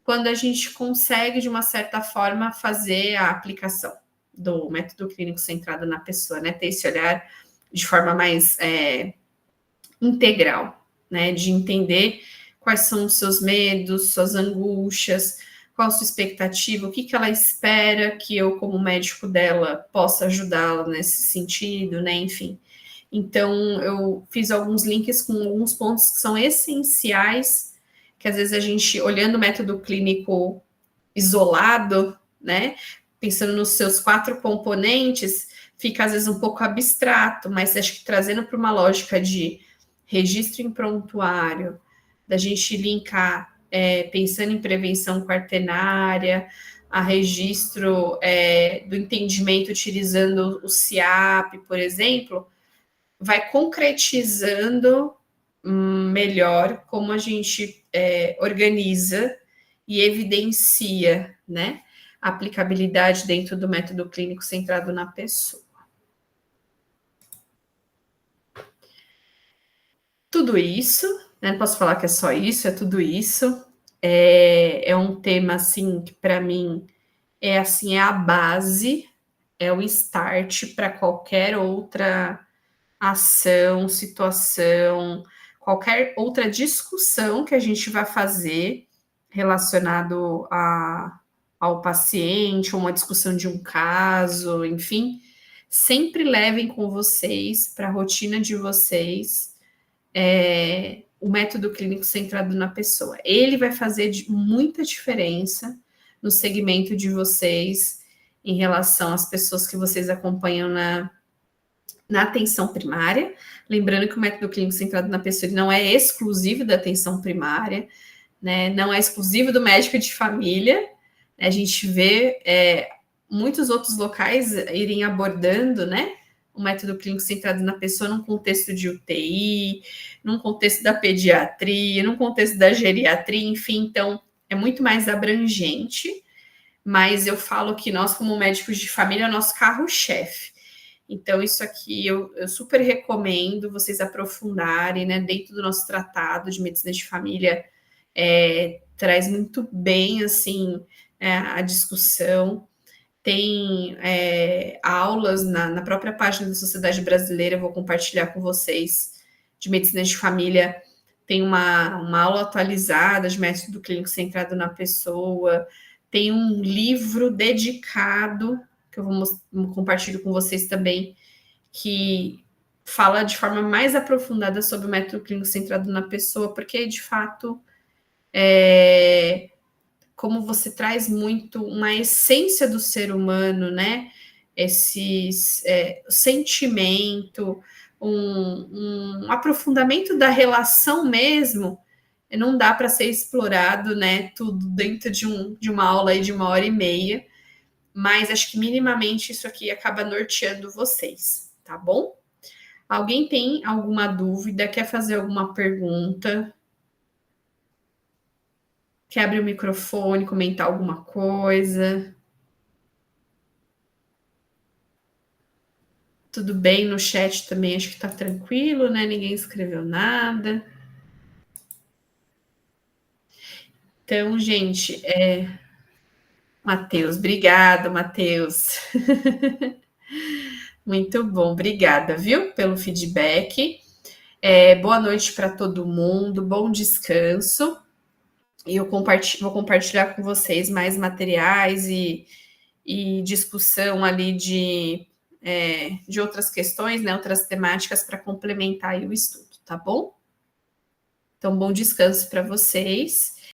quando a gente consegue, de uma certa forma, fazer a aplicação do método clínico centrado na pessoa, né? Ter esse olhar de forma mais integral, né? De entender quais são os seus medos, suas angústias, qual a sua expectativa, o que ela espera que eu, como médico dela, possa ajudá-la nesse sentido, né? Enfim. Então, eu fiz alguns links com alguns pontos que são essenciais, que às vezes a gente, olhando o método clínico isolado, né? Pensando nos seus 4 componentes, fica às vezes um pouco abstrato, mas acho que trazendo para uma lógica de registro em prontuário, da gente linkar, pensando em prevenção quaternária, a registro do entendimento utilizando o CIAP, por exemplo, vai concretizando melhor como a gente organiza e evidencia, né, a aplicabilidade dentro do método clínico centrado na pessoa. Tudo isso, né, não posso falar que é só isso, é tudo isso. É um tema, assim, que para mim é a base, é o start para qualquer outra ação, situação, qualquer outra discussão que a gente vai fazer relacionado ao paciente, ou uma discussão de um caso, enfim, sempre levem com vocês, para a rotina de vocês, o método clínico centrado na pessoa. Ele vai fazer muita diferença no segmento de vocês em relação às pessoas que vocês acompanham na atenção primária. Lembrando que o método clínico centrado na pessoa não é exclusivo da atenção primária, né? Não é exclusivo do médico de família. A gente vê muitos outros locais irem abordando, né, o método clínico centrado na pessoa num contexto de UTI, num contexto da pediatria, num contexto da geriatria, enfim, então é muito mais abrangente, mas eu falo que nós, como médicos de família, é o nosso carro-chefe. Então, isso aqui eu super recomendo vocês aprofundarem, né, dentro do nosso tratado de medicina de família, traz muito bem, assim, a discussão. Tem aulas na própria página da Sociedade Brasileira, eu vou compartilhar com vocês, de medicina de família. Tem uma aula atualizada de método clínico centrado na pessoa, tem um livro dedicado, que eu vou compartilhar com vocês também, que fala de forma mais aprofundada sobre o método clínico centrado na pessoa, porque, de fato, como você traz muito uma essência do ser humano, né? Esse sentimento, um aprofundamento da relação mesmo, não dá para ser explorado, né? Tudo dentro de uma aula aí de 1h30, mas acho que minimamente isso aqui acaba norteando vocês, tá bom? Alguém tem alguma dúvida? Quer fazer alguma pergunta? Quer abrir o microfone, comentar alguma coisa? Tudo bem no chat também, acho que tá tranquilo, né? Ninguém escreveu nada. Então, gente, Matheus, obrigada, Matheus. Muito bom, obrigada, viu, pelo feedback. Boa noite para todo mundo, bom descanso. E eu vou compartilhar com vocês mais materiais e discussão ali de outras questões, né, outras temáticas para complementar aí o estudo, tá bom? Então, bom descanso para vocês.